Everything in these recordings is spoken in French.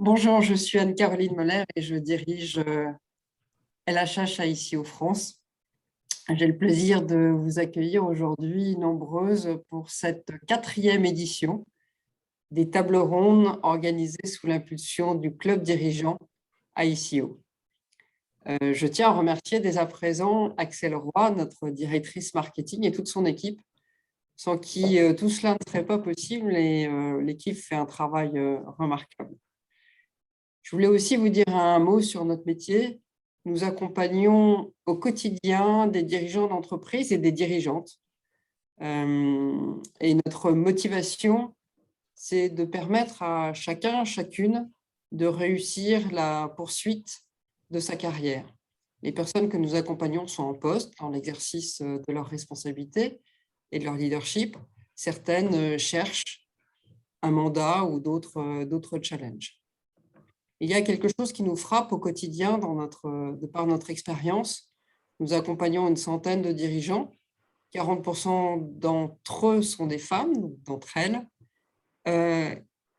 Bonjour, je suis Anne-Caroline Moller et je dirige LHH ICO France. J'ai le plaisir de vous accueillir aujourd'hui nombreuses pour cette 4e édition des tables rondes organisées sous l'impulsion du club dirigeant ICO. Je tiens à remercier dès à présent Axel Roy, notre directrice marketing et toute son équipe, sans qui tout cela ne serait pas possible et l'équipe fait un travail remarquable. Je voulais aussi vous dire un mot sur notre métier. Nous accompagnons au quotidien des dirigeants d'entreprise et des dirigeantes. Et notre motivation, c'est de permettre à chacun, chacune, de réussir la poursuite de sa carrière. Les personnes que nous accompagnons sont en poste, dans l'exercice de leurs responsabilités et de leur leadership. Certaines cherchent un mandat ou d'autres challenges. Il y a quelque chose qui nous frappe au quotidien de par notre expérience. Nous accompagnons une centaine de dirigeants. 40% d'entre eux sont des femmes, d'entre elles.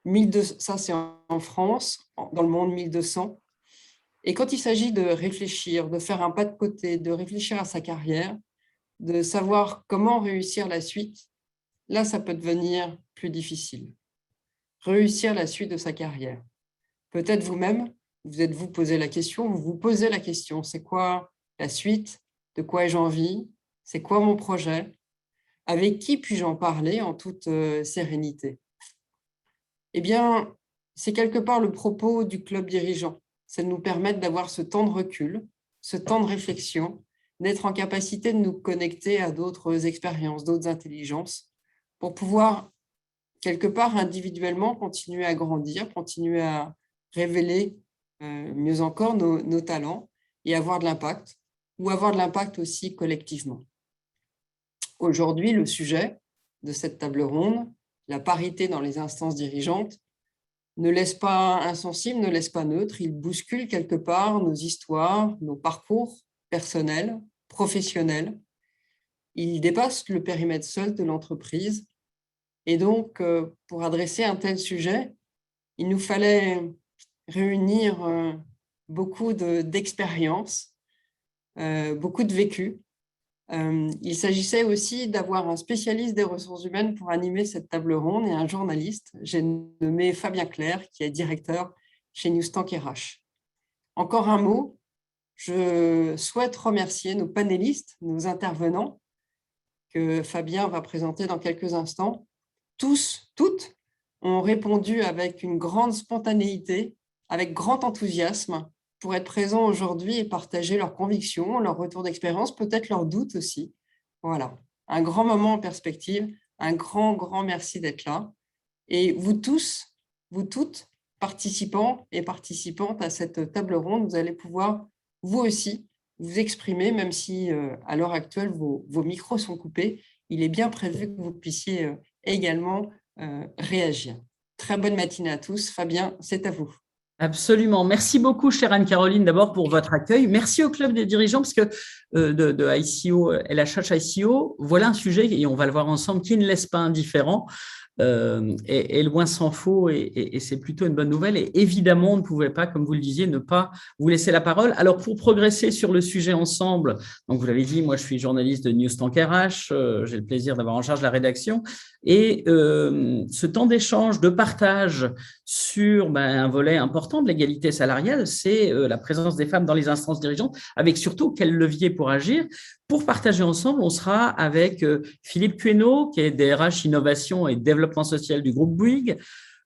1200, ça, c'est en France. Dans le monde, 1200. Et quand il s'agit de réfléchir, de faire un pas de côté, de réfléchir à sa carrière, de savoir comment réussir la suite, là, ça peut devenir plus difficile. Réussir la suite de sa carrière. Peut-être vous-même, vous êtes-vous posé la question, vous vous posez la question, c'est quoi la suite? De quoi ai-je envie? C'est quoi mon projet? Avec qui puis-je en parler en toute sérénité? Eh bien, c'est quelque part le propos du club dirigeant. C'est de nous permettre d'avoir ce temps de recul, ce temps de réflexion, d'être en capacité de nous connecter à d'autres expériences, d'autres intelligences, pour pouvoir, quelque part, individuellement, continuer à grandir, continuer à révéler mieux encore nos talents et avoir de l'impact, ou avoir de l'impact aussi collectivement. Aujourd'hui, le sujet de cette table ronde, la parité dans les instances dirigeantes, ne laisse pas insensible, ne laisse pas neutre, il bouscule quelque part nos histoires, nos parcours personnels, professionnels. Il dépasse le périmètre seul de l'entreprise. Et donc, pour adresser un tel sujet, il nous fallait réunir beaucoup d'expériences, beaucoup de vécu. Il s'agissait aussi d'avoir un spécialiste des ressources humaines pour animer cette table ronde et un journaliste. J'ai nommé Fabien Clerc, qui est directeur chez Newstank RH. Encore un mot, je souhaite remercier nos panélistes, nos intervenants, que Fabien va présenter dans quelques instants. Tous, toutes, ont répondu avec une grande spontanéité, avec grand enthousiasme, pour être présents aujourd'hui et partager leurs convictions, leurs retours d'expérience, peut-être leurs doutes aussi. Voilà, un grand moment en perspective, un grand merci d'être là. Et vous tous, vous toutes, participants et participantes à cette table ronde, vous allez pouvoir, vous aussi, vous exprimer, même si à l'heure actuelle, vos micros sont coupés. Il est bien prévu que vous puissiez également réagir. Très bonne matinée à tous. Fabien, c'est à vous. Absolument. Merci beaucoup, chère Anne-Caroline, d'abord pour votre accueil. Merci au Club des dirigeants, parce que de ICO, LHH ICO, voilà un sujet, et on va le voir ensemble, qui ne laisse pas indifférent. Et loin s'en faut, et c'est plutôt une bonne nouvelle. Et évidemment, on ne pouvait pas, comme vous le disiez, ne pas vous laisser la parole. Alors, pour progresser sur le sujet ensemble, donc vous l'avez dit, moi je suis journaliste de Newstank RH, j'ai le plaisir d'avoir en charge la rédaction, et ce temps d'échange, de partage sur un volet important de l'égalité salariale, c'est la présence des femmes dans les instances dirigeantes, avec surtout quel levier pour agir. Pour partager ensemble, on sera avec Philippe Queneau, qui est DRH Innovation et Développement social du groupe Bouygues,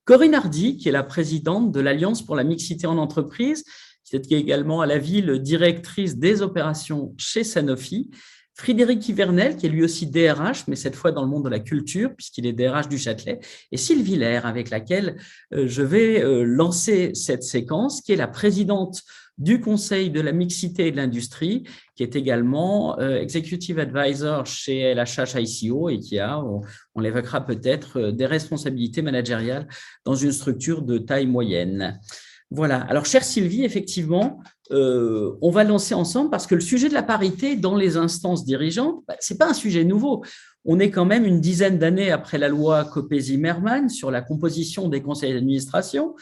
Corinne Hardy, qui est la présidente de l'Alliance pour la mixité en entreprise, qui est également à la ville directrice des opérations chez Sanofi, Frédéric Hivernel, qui est lui aussi DRH, mais cette fois dans le monde de la culture, puisqu'il est DRH du Châtelet, et Sylvie Lair, avec laquelle je vais lancer cette séquence, qui est la présidente du Conseil de la mixité et de l'industrie, qui est également Executive Advisor chez LHH ICO et qui a, on l'évoquera peut-être, des responsabilités managériales dans une structure de taille moyenne. Voilà. Alors, chère Sylvie, effectivement, on va lancer ensemble parce que le sujet de la parité dans les instances dirigeantes, ce n'est pas un sujet nouveau. On est quand même une dizaine d'années après la loi Copé-Zimmermann sur la composition des conseils d'administration.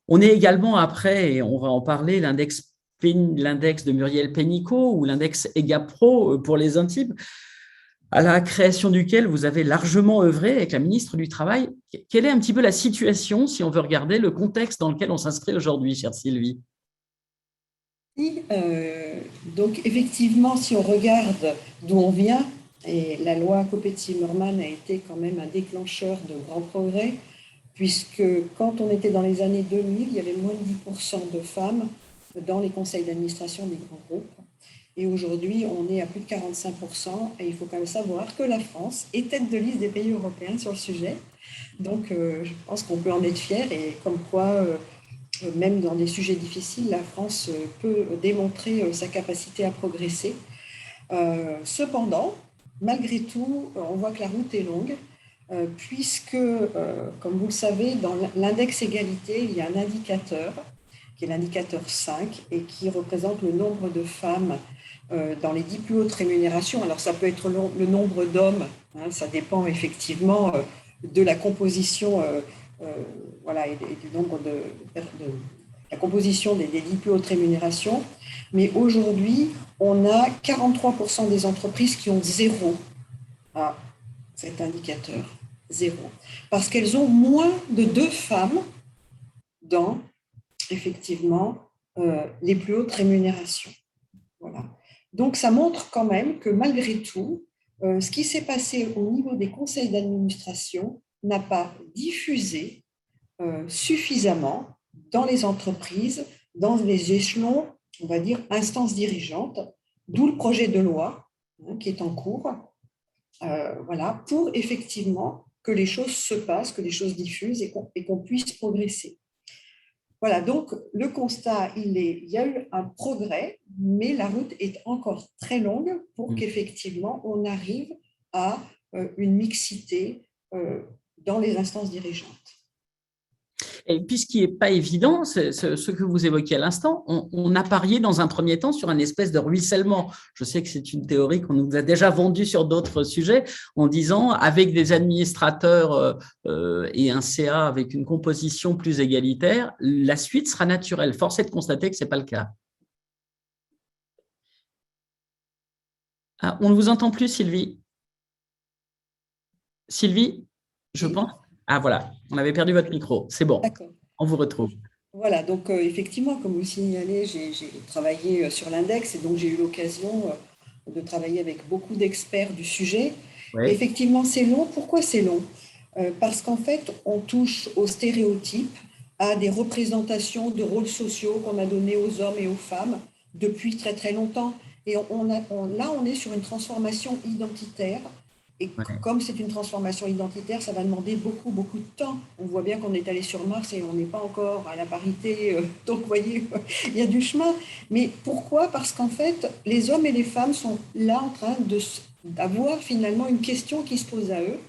On est également après, et on va en parler, l'index de Muriel Pénicaud ou l'index EGAPRO pour les intimes, à la création duquel vous avez largement œuvré avec la ministre du Travail. Quelle est un petit peu la situation, si on veut regarder le contexte dans lequel on s'inscrit aujourd'hui, chère Sylvie? Oui, donc effectivement, si on regarde d'où on vient, et la loi Copé-Zimmermann a été quand même un déclencheur de grands progrès, puisque quand on était dans les années 2000, il y avait moins de 10% de femmes dans les conseils d'administration des grands groupes. Et aujourd'hui, on est à plus de 45%. Et il faut quand même savoir que la France est tête de liste des pays européens sur le sujet. Donc, je pense qu'on peut en être fier et comme quoi, même dans des sujets difficiles, la France peut démontrer sa capacité à progresser. Cependant, malgré tout, on voit que la route est longue, puisque, comme vous le savez, dans l'index égalité, il y a un indicateur, qui est l'indicateur 5, et qui représente le nombre de femmes dans les 10 plus hautes rémunérations. Alors, ça peut être le nombre d'hommes, hein, ça dépend effectivement de la composition, voilà, et du nombre de la composition des 10 plus hautes rémunérations. Mais aujourd'hui, on a 43% des entreprises qui ont zéro à cet indicateur, zéro. Parce qu'elles ont moins de 2 femmes dans, effectivement, les plus hautes rémunérations. Voilà. Donc, ça montre quand même que malgré tout, ce qui s'est passé au niveau des conseils d'administration n'a pas diffusé suffisamment dans les entreprises, dans les échelons, on va dire, instances dirigeantes, d'où le projet de loi qui est en cours, voilà, pour effectivement que les choses se passent, que les choses diffusent et qu'on puisse progresser. Voilà, donc le constat, il y a eu un progrès, mais la route est encore très longue pour qu'effectivement on arrive à une mixité dans les instances dirigeantes. Et puis, ce qui n'est pas évident, c'est ce que vous évoquiez à l'instant, on a parié dans un premier temps sur une espèce de ruissellement. Je sais que c'est une théorie qu'on nous a déjà vendue sur d'autres sujets, en disant avec des administrateurs et un CA avec une composition plus égalitaire, la suite sera naturelle. Force est de constater que ce n'est pas le cas. Ah, on ne vous entend plus, Sylvie. Sylvie, je pense. Ah voilà, on avait perdu votre micro. C'est bon, on vous retrouve. Voilà, donc effectivement, comme vous le signalez, j'ai travaillé sur l'index et donc j'ai eu l'occasion de travailler avec beaucoup d'experts du sujet. Oui. Effectivement, c'est long. Pourquoi c'est long? Parce qu'en fait, on touche aux stéréotypes, à des représentations de rôles sociaux qu'on a donnés aux hommes et aux femmes depuis très très longtemps. Et là, on est sur une transformation identitaire. Et comme c'est une transformation identitaire, ça va demander beaucoup, beaucoup de temps. On voit bien qu'on est allé sur Mars et on n'est pas encore à la parité. Donc, vous voyez, il y a du chemin. Mais pourquoi? Parce qu'en fait, les hommes et les femmes sont là en train d'avoir finalement une question qui se pose à eux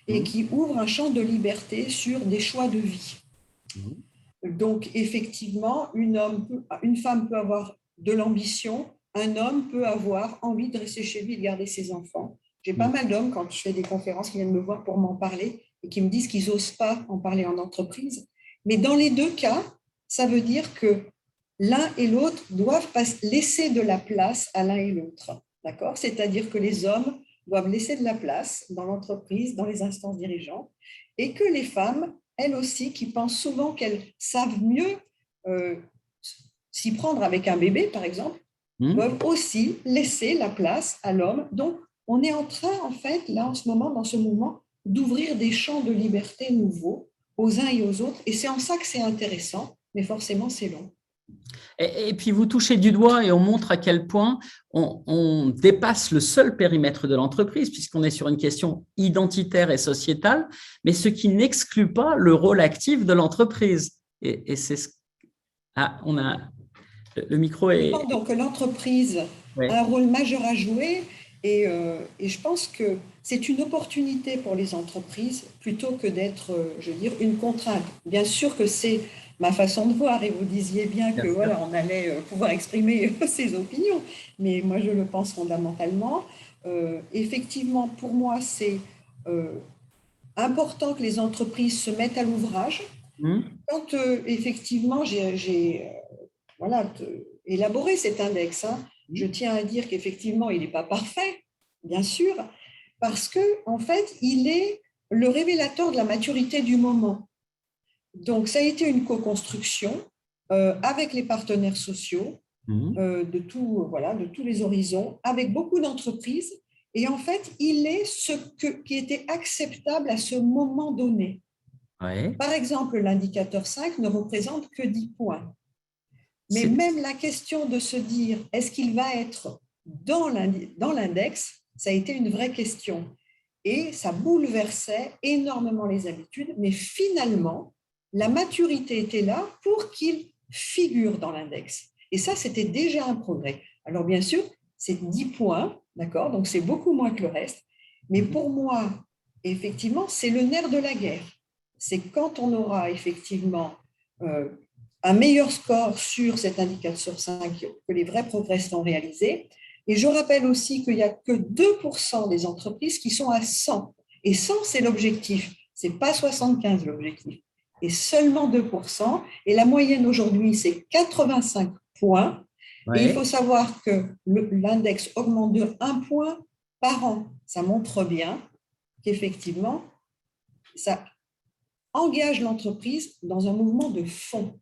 et qui ouvre un champ de liberté sur des choix de vie. Donc, effectivement, une femme peut avoir de l'ambition, un homme peut avoir envie de rester chez lui et de garder ses enfants. J'ai pas mal d'hommes, quand je fais des conférences, qui viennent me voir pour m'en parler et qui me disent qu'ils n'osent pas en parler en entreprise. Mais dans les deux cas, ça veut dire que l'un et l'autre doivent laisser de la place à l'un et l'autre. D'accord? C'est-à-dire que les hommes doivent laisser de la place dans l'entreprise, dans les instances dirigeantes, et que les femmes, elles aussi, qui pensent souvent qu'elles savent mieux s'y prendre avec un bébé, par exemple, doivent aussi laisser la place à l'homme. Donc, on est en train, en fait, là, en ce moment, dans ce mouvement, d'ouvrir des champs de liberté nouveaux aux uns et aux autres. Et c'est en ça que c'est intéressant, mais forcément, c'est long. Et puis, vous touchez du doigt et on montre à quel point on dépasse le seul périmètre de l'entreprise, puisqu'on est sur une question identitaire et sociétale, mais ce qui n'exclut pas le rôle actif de l'entreprise. Et c'est ce… Ah, on a… Le micro est… Donc, l'entreprise a un rôle majeur à jouer. Et je pense que c'est une opportunité pour les entreprises plutôt que d'être, je veux dire, une contrainte. Bien sûr que c'est ma façon de voir et vous disiez bien que voilà, on allait pouvoir exprimer ses opinions, mais moi je le pense fondamentalement. Effectivement, pour moi, c'est important que les entreprises se mettent à l'ouvrage Quand effectivement j'ai élaboré cet index, je tiens à dire qu'effectivement il n'est pas parfait, bien sûr, parce que en fait il est le révélateur de la maturité du moment. Donc ça a été une co-construction avec les partenaires sociaux de tous les horizons, avec beaucoup d'entreprises. Et en fait, il est qui était acceptable à ce moment donné. Ouais. Par exemple, l'indicateur 5 ne représente que 10 points. Mais même la question de se dire, est-ce qu'il va être dans l'index, ça a été une vraie question. Et ça bouleversait énormément les habitudes. Mais finalement, la maturité était là pour qu'il figure dans l'index. Et ça, c'était déjà un progrès. Alors, bien sûr, c'est 10 points, d'accord, donc c'est beaucoup moins que le reste. Mais pour moi, effectivement, c'est le nerf de la guerre. C'est quand on aura effectivement un meilleur score sur cet indicateur 5 que les vrais progrès sont réalisés. Et je rappelle aussi qu'il n'y a que 2% des entreprises qui sont à 100. Et 100, c'est l'objectif. Ce n'est pas 75 l'objectif. Et seulement 2%. Et la moyenne aujourd'hui, c'est 85 points. Ouais. Et il faut savoir que l'index augmente de 1 point par an. Ça montre bien qu'effectivement, ça engage l'entreprise dans un mouvement de fond.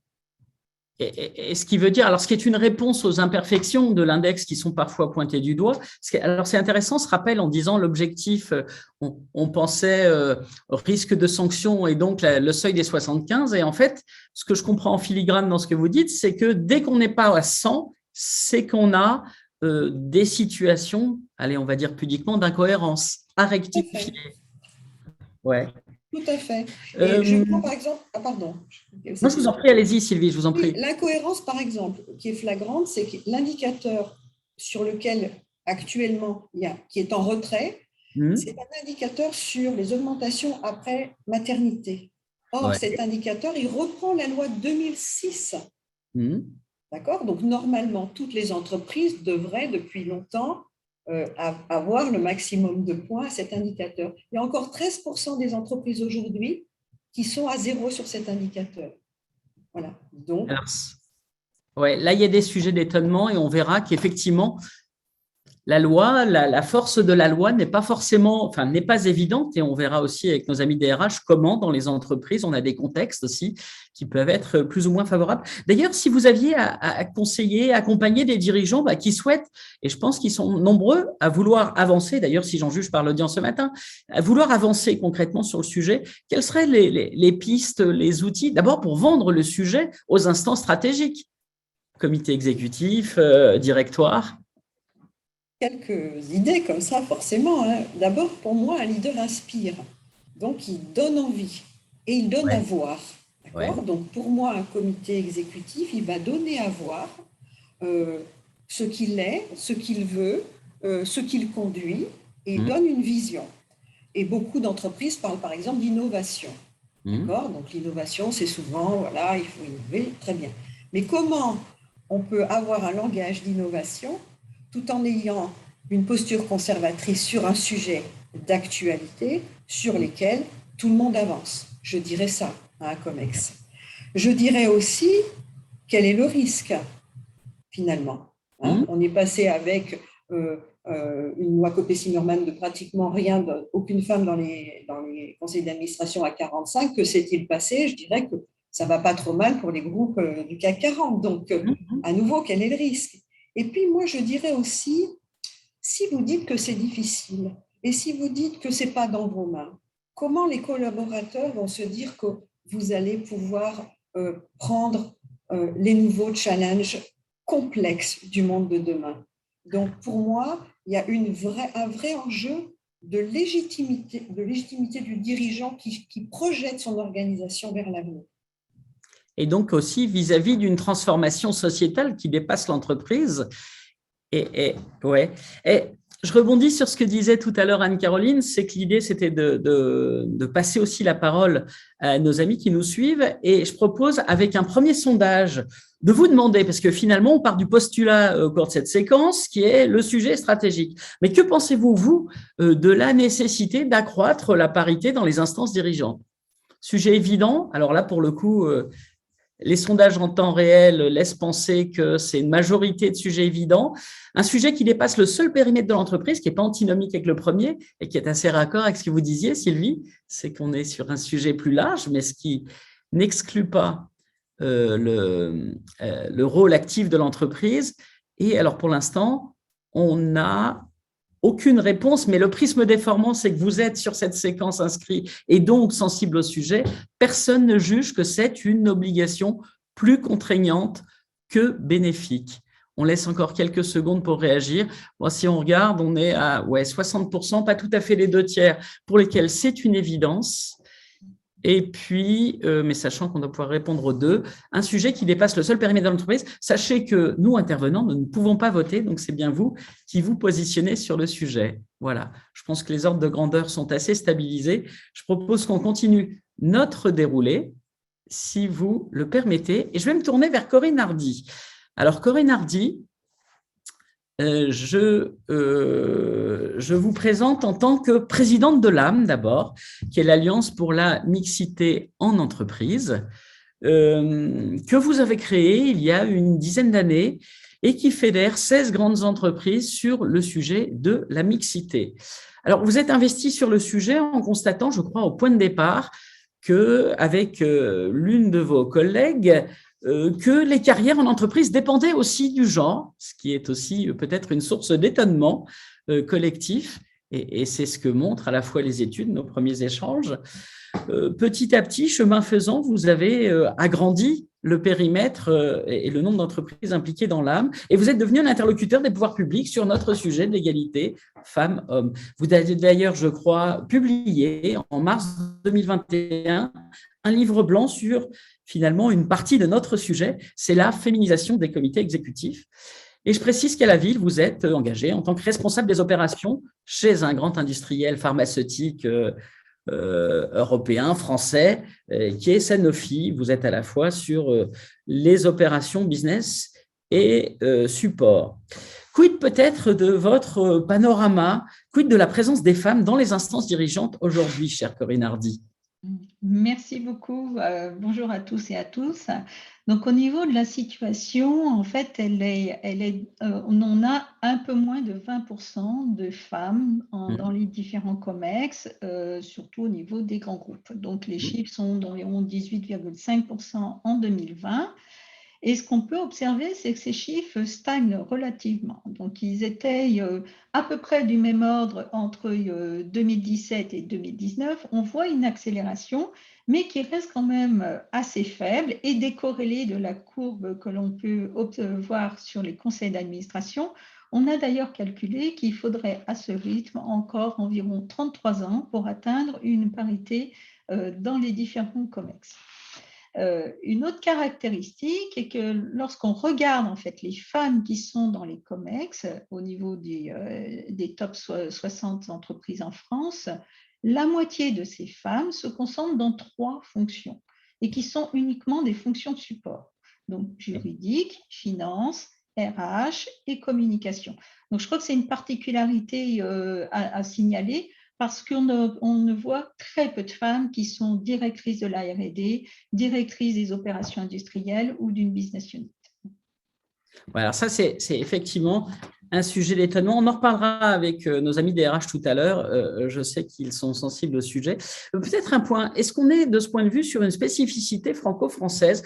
Et ce qui veut dire, alors ce qui est une réponse aux imperfections de l'index qui sont parfois pointées du doigt. Alors c'est intéressant ce rappel en disant l'objectif, on pensait risque de sanction et donc le seuil des 75. Et en fait, ce que je comprends en filigrane dans ce que vous dites, c'est que dès qu'on n'est pas à 100, c'est qu'on a des situations, allez, on va dire pudiquement, d'incohérence à rectifier. Ouais. Tout à fait. Et je prends par exemple… Ah, pardon. Moi, je vous en prie, allez-y, Sylvie, je vous en prie. Oui, l'incohérence, par exemple, qui est flagrante, c'est que l'indicateur sur lequel actuellement, qui est en retrait, c'est un indicateur sur les augmentations après maternité. Or, cet indicateur, il reprend la loi de 2006. D'accord ? Donc, normalement, toutes les entreprises devraient, depuis longtemps, avoir le maximum de points à cet indicateur. Il y a encore 13% des entreprises aujourd'hui qui sont à 0 sur cet indicateur. Voilà. Donc, alors, ouais, là, il y a des sujets d'étonnement et on verra qu'effectivement, la loi, la force de la loi n'est pas forcément, enfin, n'est pas évidente et on verra aussi avec nos amis DRH comment dans les entreprises, on a des contextes aussi qui peuvent être plus ou moins favorables. D'ailleurs, si vous aviez à conseiller, accompagner des dirigeants qui souhaitent, et je pense qu'ils sont nombreux à vouloir avancer, d'ailleurs, si j'en juge par l'audience ce matin, à vouloir avancer concrètement sur le sujet, quelles seraient les pistes, les outils, d'abord pour vendre le sujet aux instances stratégiques, comité exécutif, directoire? Quelques idées comme ça, forcément. D'abord, pour moi, un leader inspire. Donc, il donne envie et il donne à voir. D'accord ? Donc, pour moi, un comité exécutif, il va donner à voir ce qu'il est, ce qu'il veut, ce qu'il conduit, et il donne une vision. Et beaucoup d'entreprises parlent, par exemple, d'innovation. D'accord ? Donc, l'innovation, c'est souvent, voilà, il faut innover, très bien. Mais comment on peut avoir un langage d'innovation tout en ayant une posture conservatrice sur un sujet d'actualité sur lesquels tout le monde avance? Je dirais ça à un COMEX. Je dirais aussi quel est le risque, finalement. On est passé avec une loi Copé-Zimmermann de pratiquement rien, aucune femme dans les conseils d'administration à 45. Que s'est-il passé? Je dirais que ça ne va pas trop mal pour les groupes du CAC 40. Donc, à nouveau, quel est le risque? Et puis, moi, je dirais aussi, si vous dites que c'est difficile et si vous dites que ce n'est pas dans vos mains, comment les collaborateurs vont se dire que vous allez pouvoir prendre les nouveaux challenges complexes du monde de demain? Donc, pour moi, il y a un vrai enjeu de légitimité du dirigeant qui projette son organisation vers l'avenir. Et donc aussi vis-à-vis d'une transformation sociétale qui dépasse l'entreprise. Et je rebondis sur ce que disait tout à l'heure Anne-Caroline, c'est que l'idée, c'était de passer aussi la parole à nos amis qui nous suivent. Et je propose, avec un premier sondage, de vous demander, parce que finalement, on part du postulat au cours de cette séquence, qui est le sujet stratégique. Mais que pensez-vous, vous, de la nécessité d'accroître la parité dans les instances dirigeantes ? Sujet évident. Alors là, pour le coup, les sondages en temps réel laissent penser que c'est une majorité de sujets évidents. Un sujet qui dépasse le seul périmètre de l'entreprise, qui n'est pas antinomique avec le premier et qui est assez raccord avec ce que vous disiez, Sylvie, c'est qu'on est sur un sujet plus large, mais ce qui n'exclut pas le rôle actif de l'entreprise. Et alors, pour l'instant, on n'a aucune réponse, mais le prisme déformant, c'est que vous êtes sur cette séquence inscrit et donc sensible au sujet. Personne ne juge que c'est une obligation plus contraignante que bénéfique. On laisse encore quelques secondes pour réagir. Bon, si on regarde, on est à 60%, pas tout à fait les 2/3, pour lesquels c'est une évidence. Et puis, mais sachant qu'on doit pouvoir répondre aux deux, un sujet qui dépasse le seul périmètre de l'entreprise. Sachez que nous, intervenants, nous ne pouvons pas voter, donc c'est bien vous qui vous positionnez sur le sujet. Voilà, je pense que les ordres de grandeur sont assez stabilisés. Je propose qu'on continue notre déroulé, si vous le permettez. Et je vais me tourner vers Corinne Hardy. Alors, Corinne Hardy, je vous présente en tant que présidente de l'AM d'abord, qui est l'Alliance pour la mixité en entreprise, que vous avez créée il y a une dizaine d'années et qui fédère 16 grandes entreprises sur le sujet de la mixité. Alors, vous êtes investi sur le sujet en constatant, je crois, au point de départ, qu'avec l'une de vos collègues, que les carrières en entreprise dépendaient aussi du genre, ce qui est aussi peut-être une source d'étonnement collectif, et c'est ce que montrent à la fois les études, nos premiers échanges. Petit à petit, chemin faisant, vous avez agrandi le périmètre et le nombre d'entreprises impliquées dans l'AM, et vous êtes devenu un interlocuteur des pouvoirs publics sur notre sujet de l'égalité femmes-hommes. Vous avez d'ailleurs, je crois, publié en mars 2021 un livre blanc sur finalement une partie de notre sujet, c'est la féminisation des comités exécutifs. Et je précise qu'à la ville, vous êtes engagé en tant que responsable des opérations chez un grand industriel pharmaceutique européen, français, qui est Sanofi. Vous êtes à la fois sur les opérations business et support. Quid peut-être de votre panorama, quid de la présence des femmes dans les instances dirigeantes aujourd'hui, chère Corinne Hardy? Merci beaucoup. Bonjour à tous et à tous. Donc, au niveau de la situation, en fait, on en a un peu moins de 20% de femmes dans les différents COMEX, surtout au niveau des grands groupes. Donc, les chiffres sont d'environ 18,5% en 2020. Et ce qu'on peut observer, c'est que ces chiffres stagnent relativement. Donc, ils étaient à peu près du même ordre entre 2017 et 2019. On voit une accélération, mais qui reste quand même assez faible et décorrélée de la courbe que l'on peut voir sur les conseils d'administration. On a d'ailleurs calculé qu'il faudrait à ce rythme encore environ 33 ans pour atteindre une parité dans les différents COMEX. Une autre caractéristique est que lorsqu'on regarde en fait les femmes qui sont dans les COMEX au niveau des top 60 entreprises en France, la moitié de ces femmes se concentrent dans 3 fonctions et qui sont uniquement des fonctions de support, donc juridique, finance, RH et communication. Donc je crois que c'est une particularité à signaler, parce qu'on ne voit très peu de femmes qui sont directrices de la R&D, directrices des opérations industrielles ou d'une business unit. Voilà, ça, c'est effectivement un sujet d'étonnement. On en reparlera avec nos amis des RH tout à l'heure. Je sais qu'ils sont sensibles au sujet. Peut-être un point, est-ce qu'on est de ce point de vue sur une spécificité franco-française?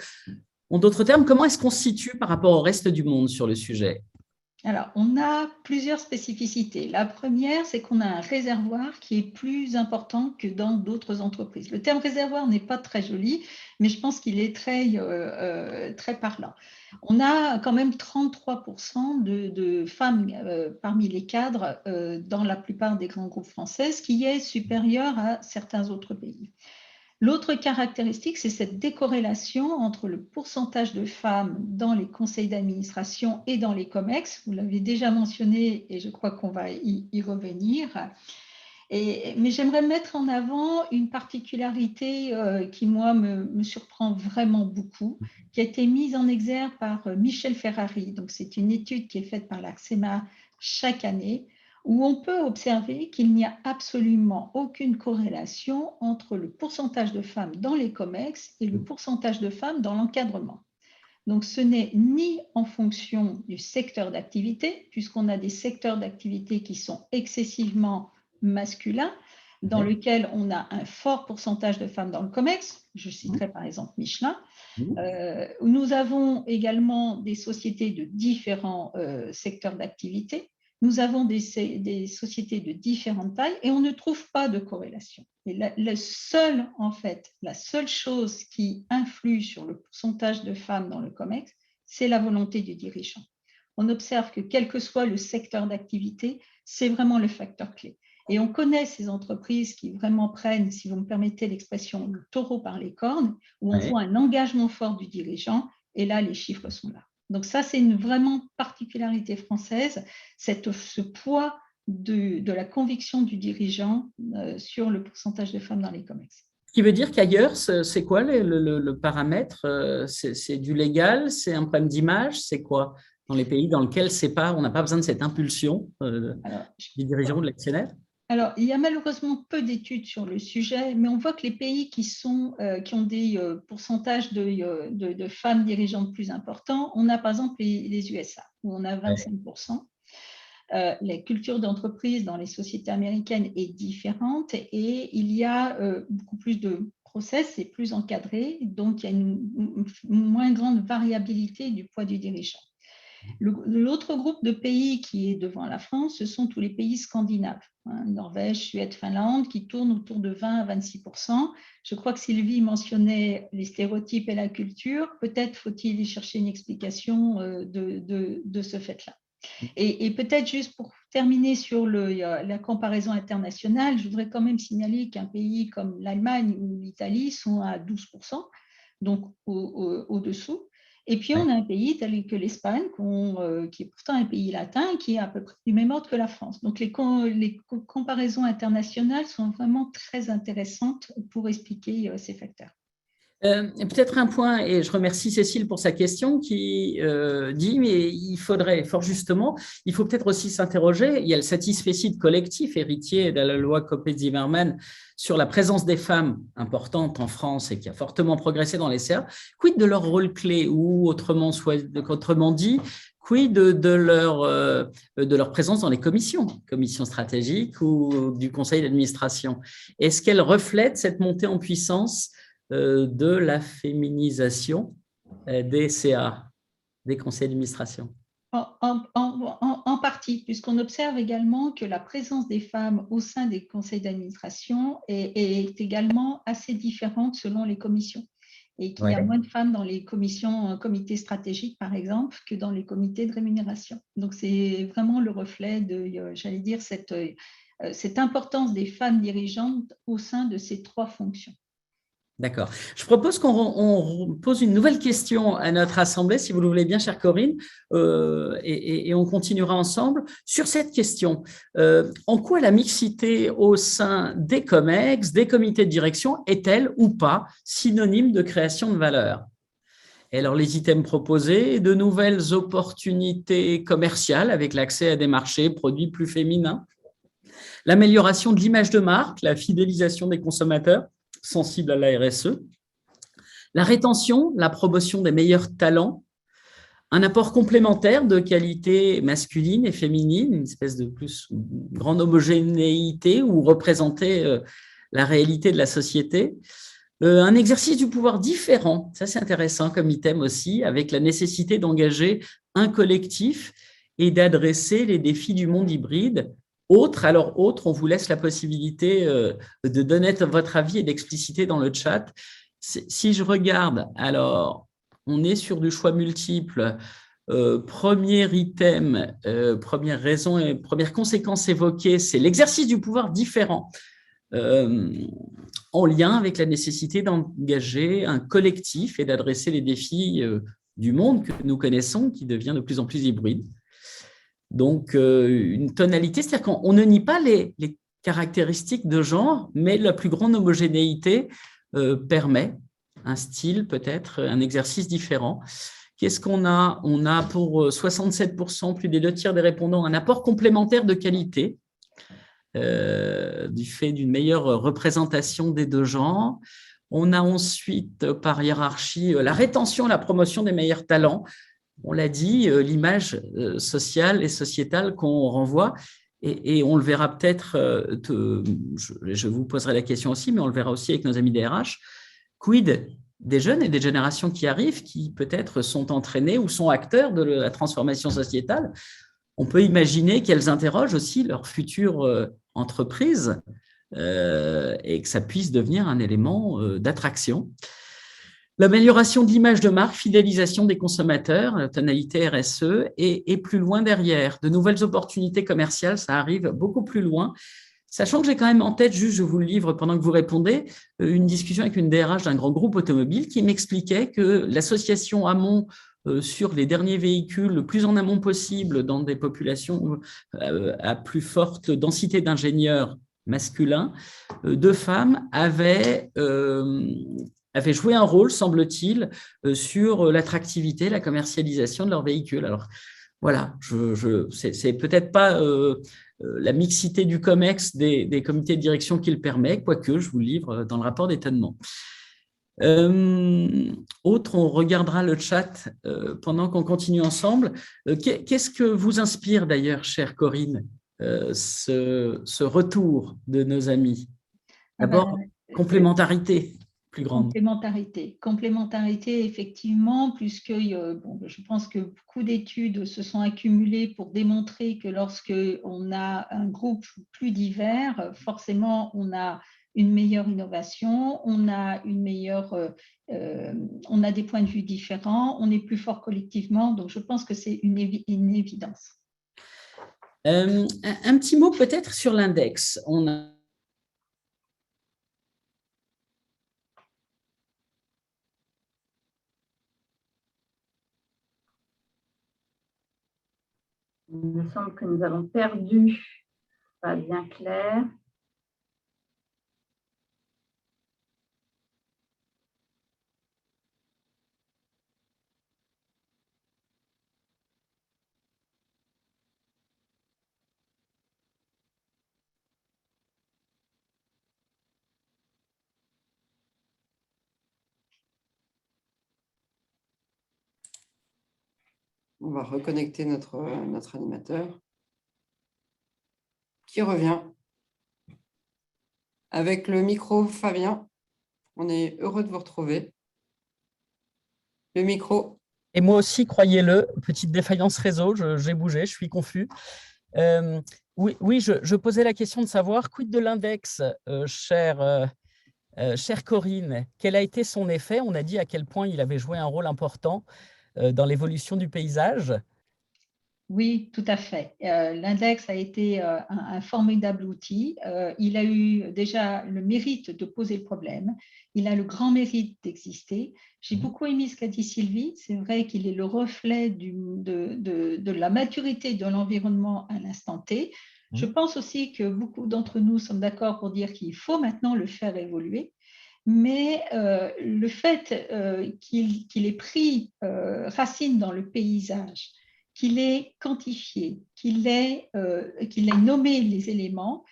En d'autres termes, comment est-ce qu'on se situe par rapport au reste du monde sur le sujet? Alors, on a plusieurs spécificités. La première, c'est qu'on a un réservoir qui est plus important que dans d'autres entreprises. Le terme réservoir n'est pas très joli, mais je pense qu'il est très parlant. On a quand même 33% de femmes parmi les cadres dans la plupart des grands groupes français, ce qui est supérieur à certains autres pays. L'autre caractéristique, c'est cette décorrélation entre le pourcentage de femmes dans les conseils d'administration et dans les COMEX. Vous l'avez déjà mentionné et je crois qu'on va y revenir. Mais j'aimerais mettre en avant une particularité qui, moi, me surprend vraiment beaucoup, qui a été mise en exergue par Michel Ferrari. Donc, c'est une étude qui est faite par l'ACSEMA chaque année. où on peut observer qu'il n'y a absolument aucune corrélation entre le pourcentage de femmes dans les COMEX et le pourcentage de femmes dans l'encadrement. Donc, ce n'est ni en fonction du secteur d'activité, puisqu'on a des secteurs d'activité qui sont excessivement masculins, dans lesquels on a un fort pourcentage de femmes dans le COMEX. Je citerai par exemple Michelin. Nous avons également des sociétés de différents secteurs d'activité. Nous avons des sociétés de différentes tailles et on ne trouve pas de corrélation. Et la seule chose qui influe sur le pourcentage de femmes dans le COMEX, c'est la volonté du dirigeant. On observe que quel que soit le secteur d'activité, c'est vraiment le facteur clé. Et on connaît ces entreprises qui vraiment prennent, si vous me permettez l'expression, le taureau par les cornes, où on voit un engagement fort du dirigeant, et là, les chiffres sont là. Donc ça, c'est une vraiment particularité française, ce poids de la conviction du dirigeant sur le pourcentage de femmes dans les COMEX. Ce qui veut dire qu'ailleurs, c'est quoi le paramètre? C'est du légal? C'est un problème d'image? C'est quoi dans les pays dans lesquels on n'a pas besoin de cette impulsion du dirigeant ou de l'actionnaire? Alors, il y a malheureusement peu d'études sur le sujet, mais on voit que les pays qui ont des pourcentages de femmes dirigeantes plus importants, on a par exemple les USA, où on a 25%. La culture d'entreprise dans les sociétés américaines est différente et il y a beaucoup plus de process, c'est plus encadré, donc il y a une moins grande variabilité du poids du dirigeant. L'autre groupe de pays qui est devant la France, ce sont tous les pays scandinaves, Norvège, Suède, Finlande, qui tournent autour de 20 à 26%. Je crois que Sylvie mentionnait les stéréotypes et la culture. Peut-être faut-il y chercher une explication de ce fait-là. Et peut-être juste pour terminer sur la comparaison internationale, je voudrais quand même signaler qu'un pays comme l'Allemagne ou l'Italie sont à 12%, donc au-dessous. Et puis, on a un pays tel que l'Espagne, qui est pourtant un pays latin, qui est à peu près du même ordre que la France. Donc, les comparaisons internationales sont vraiment très intéressantes pour expliquer ces facteurs. Peut-être un point, et je remercie Cécile pour sa question, qui dit, mais il faudrait, fort justement, il faut peut-être aussi s'interroger, il y a le satisfecit collectif héritier de la loi Copé-Zimmermann sur la présence des femmes importante en France et qui a fortement progressé dans les CA, quid de leur rôle clé, ou autrement dit, quid de leur présence dans les commissions stratégiques ou du conseil d'administration? Est-ce qu'elles reflètent cette montée en puissance de la féminisation des CA, des conseils d'administration? En partie, puisqu'on observe également que la présence des femmes au sein des conseils d'administration est également assez différente selon les commissions et qu'il y a moins de femmes dans les comités stratégiques, par exemple, que dans les comités de rémunération. Donc, c'est vraiment le reflet de, j'allais dire, cette importance des femmes dirigeantes au sein de ces trois fonctions. D'accord. Je propose qu'on pose une nouvelle question à notre assemblée, si vous le voulez bien, chère Corinne, et on continuera ensemble sur cette question. En quoi la mixité au sein des COMEX, des comités de direction, est-elle ou pas synonyme de création de valeur? Et alors, les items proposés, de nouvelles opportunités commerciales avec l'accès à des marchés, produits plus féminins, l'amélioration de l'image de marque, la fidélisation des consommateurs sensibles à la RSE, la rétention, la promotion des meilleurs talents, un apport complémentaire de qualité masculine et féminine, une espèce de plus grande homogénéité où représenter la réalité de la société, un exercice du pouvoir différent, ça c'est intéressant comme item aussi, avec la nécessité d'engager un collectif et d'adresser les défis du monde hybride. Autre, on vous laisse la possibilité de donner votre avis et d'expliciter dans le chat. Si je regarde, alors, on est sur du choix multiple. Premier item, première raison et première conséquence évoquée, c'est l'exercice du pouvoir différent en lien avec la nécessité d'engager un collectif et d'adresser les défis du monde que nous connaissons, qui devient de plus en plus hybride. Donc, une tonalité, c'est-à-dire qu'on ne nie pas les caractéristiques de genre, mais la plus grande homogénéité permet un style, peut-être, un exercice différent Qu'est-ce qu'on a? On a pour 67%, plus des 2 tiers des répondants, un apport complémentaire de qualité du fait d'une meilleure représentation des deux genres. On a ensuite, par hiérarchie, la rétention et la promotion des meilleurs talents. On l'a dit, l'image sociale et sociétale qu'on renvoie, et on le verra peut-être, je vous poserai la question aussi, mais on le verra aussi avec nos amis des RH, quid des jeunes et des générations qui arrivent, qui peut-être sont entraînés ou sont acteurs de la transformation sociétale. On peut imaginer qu'elles interrogent aussi leur future entreprise et que ça puisse devenir un élément d'attraction. L'amélioration de l'image de marque, fidélisation des consommateurs, la tonalité RSE, et plus loin derrière. De nouvelles opportunités commerciales, ça arrive beaucoup plus loin. Sachant que j'ai quand même en tête, juste je vous le livre pendant que vous répondez, une discussion avec une DRH d'un grand groupe automobile qui m'expliquait que l'association amont sur les derniers véhicules le plus en amont possible dans des populations à plus forte densité d'ingénieurs masculins, deux femmes avaient joué un rôle, semble-t-il, sur l'attractivité, la commercialisation de leurs véhicules. Alors, voilà, c'est peut-être pas la mixité du COMEX des comités de direction qui le permet, quoique je vous le livre dans le rapport d'étonnement. Autre, on regardera le chat pendant qu'on continue ensemble. Qu'est-ce que vous inspire d'ailleurs, chère Corinne, ce retour de nos amis? D'abord, complémentarité plus grande. Complémentarité, effectivement, puisque je pense que beaucoup d'études se sont accumulées pour démontrer que lorsque on a un groupe plus divers, forcément, on a une meilleure innovation, on a on a des points de vue différents, on est plus fort collectivement. Donc, je pense que c'est une évidence. Un petit mot peut-être sur l'index. On a Il me semble que nous avons perdu, pas bien clair. On va reconnecter notre animateur qui revient. Avec le micro, Fabien, on est heureux de vous retrouver. Le micro. Et moi aussi, croyez-le, petite défaillance réseau, j'ai bougé, je suis confus. Oui, je posais la question de savoir, quid de l'index, chère Corinne, quel a été son effet? On a dit à quel point il avait joué un rôle important dans l'évolution du paysage. Oui, tout à fait. L'index a été un formidable outil. Il a eu déjà le mérite de poser le problème. Il a le grand mérite d'exister. J'ai beaucoup aimé ce qu'a dit Sylvie. C'est vrai qu'il est le reflet de la maturité de l'environnement à l'instant T. Je pense aussi que beaucoup d'entre nous sommes d'accord pour dire qu'il faut maintenant le faire évoluer. Mais le fait qu'il ait pris racine dans le paysage, qu'il ait quantifié, qu'il ait nommé les éléments,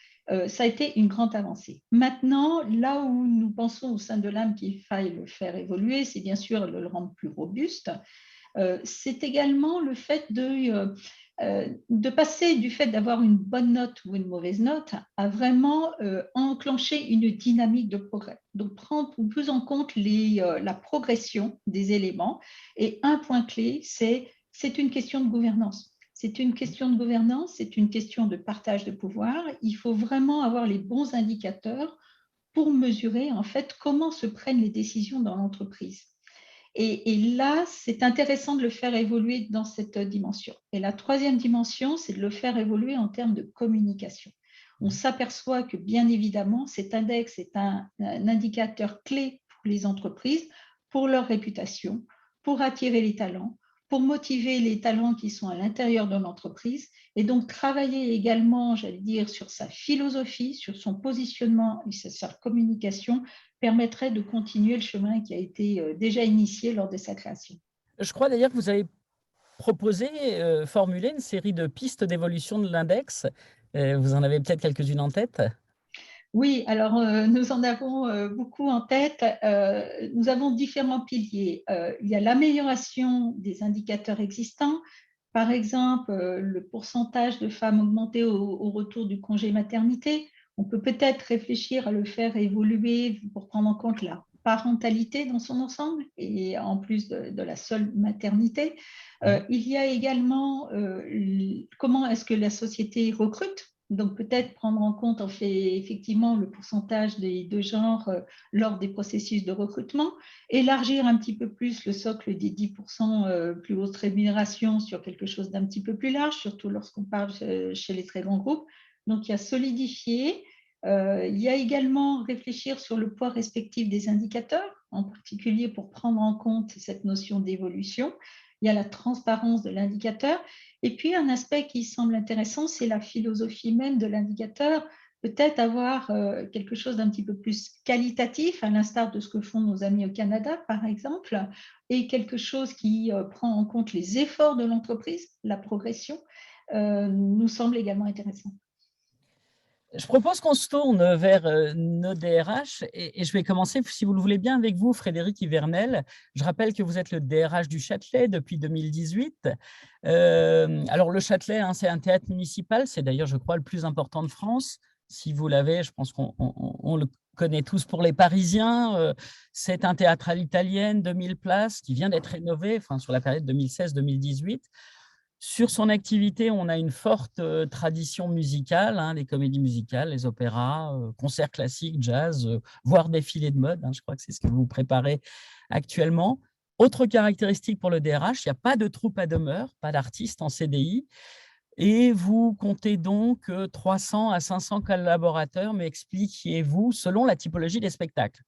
ça a été une grande avancée. Maintenant, là où nous pensons au sein de l'âme qu'il faille le faire évoluer, c'est bien sûr de le rendre plus robuste. C'est également le fait de passer du fait d'avoir une bonne note ou une mauvaise note à vraiment enclencher une dynamique de progrès. Donc, prendre plus en compte la progression des éléments. Et un point clé, c'est une question de gouvernance. C'est une question de gouvernance, c'est une question de partage de pouvoir. Il faut vraiment avoir les bons indicateurs pour mesurer en fait comment se prennent les décisions dans l'entreprise. Et là, c'est intéressant de le faire évoluer dans cette dimension. Et la troisième dimension, c'est de le faire évoluer en termes de communication. On s'aperçoit que, bien évidemment, cet index est un indicateur clé pour les entreprises, pour leur réputation, pour attirer les talents, pour motiver les talents qui sont à l'intérieur de l'entreprise, et donc travailler également, j'allais dire, sur sa philosophie, sur son positionnement et sur sa communication permettrait de continuer le chemin qui a été déjà initié lors de sa création. Je crois d'ailleurs que vous avez proposé, formulé une série de pistes d'évolution de l'index. Vous en avez peut-être quelques-unes en tête? Oui, alors nous en avons beaucoup en tête. Nous avons différents piliers. Il y a l'amélioration des indicateurs existants. Par exemple, le pourcentage de femmes augmenté au retour du congé maternité. On peut peut-être réfléchir à le faire évoluer pour prendre en compte la parentalité dans son ensemble et en plus de la seule maternité. Il y a également comment est-ce que la société recrute. Donc, peut-être prendre en compte en fait, effectivement le pourcentage des deux genres lors des processus de recrutement, élargir un petit peu plus le socle des 10% plus haute rémunération sur quelque chose d'un petit peu plus large, surtout lorsqu'on parle chez les très grands groupes. Donc, il y a solidifier. Il y a également réfléchir sur le poids respectif des indicateurs, en particulier pour prendre en compte cette notion d'évolution. Il y a la transparence de l'indicateur. Et puis, un aspect qui semble intéressant, c'est la philosophie même de l'indicateur. Peut-être avoir quelque chose d'un petit peu plus qualitatif, à l'instar de ce que font nos amis au Canada, par exemple, et quelque chose qui prend en compte les efforts de l'entreprise, la progression, nous semble également intéressant. Je propose qu'on se tourne vers nos DRH et je vais commencer, si vous le voulez bien, avec vous, Frédéric Yvernel. Je rappelle que vous êtes le DRH du Châtelet depuis 2018. Alors, le Châtelet, hein, c'est un théâtre municipal. C'est d'ailleurs, je crois, le plus important de France. Si vous l'avez, je pense qu'on le connaît tous pour les Parisiens. C'est un théâtre à l'italienne, 2000 places, qui vient d'être rénové sur la période 2016-2018. Sur son activité, on a une forte tradition musicale, hein, les comédies musicales, les opéras, concerts classiques, jazz, voire défilés de mode. Hein, je crois que c'est ce que vous préparez actuellement. Autre caractéristique pour le DRH, il n'y a pas de troupe à demeure, pas d'artistes en CDI. Et vous comptez donc 300 à 500 collaborateurs, mais expliquez-vous selon la typologie des spectacles.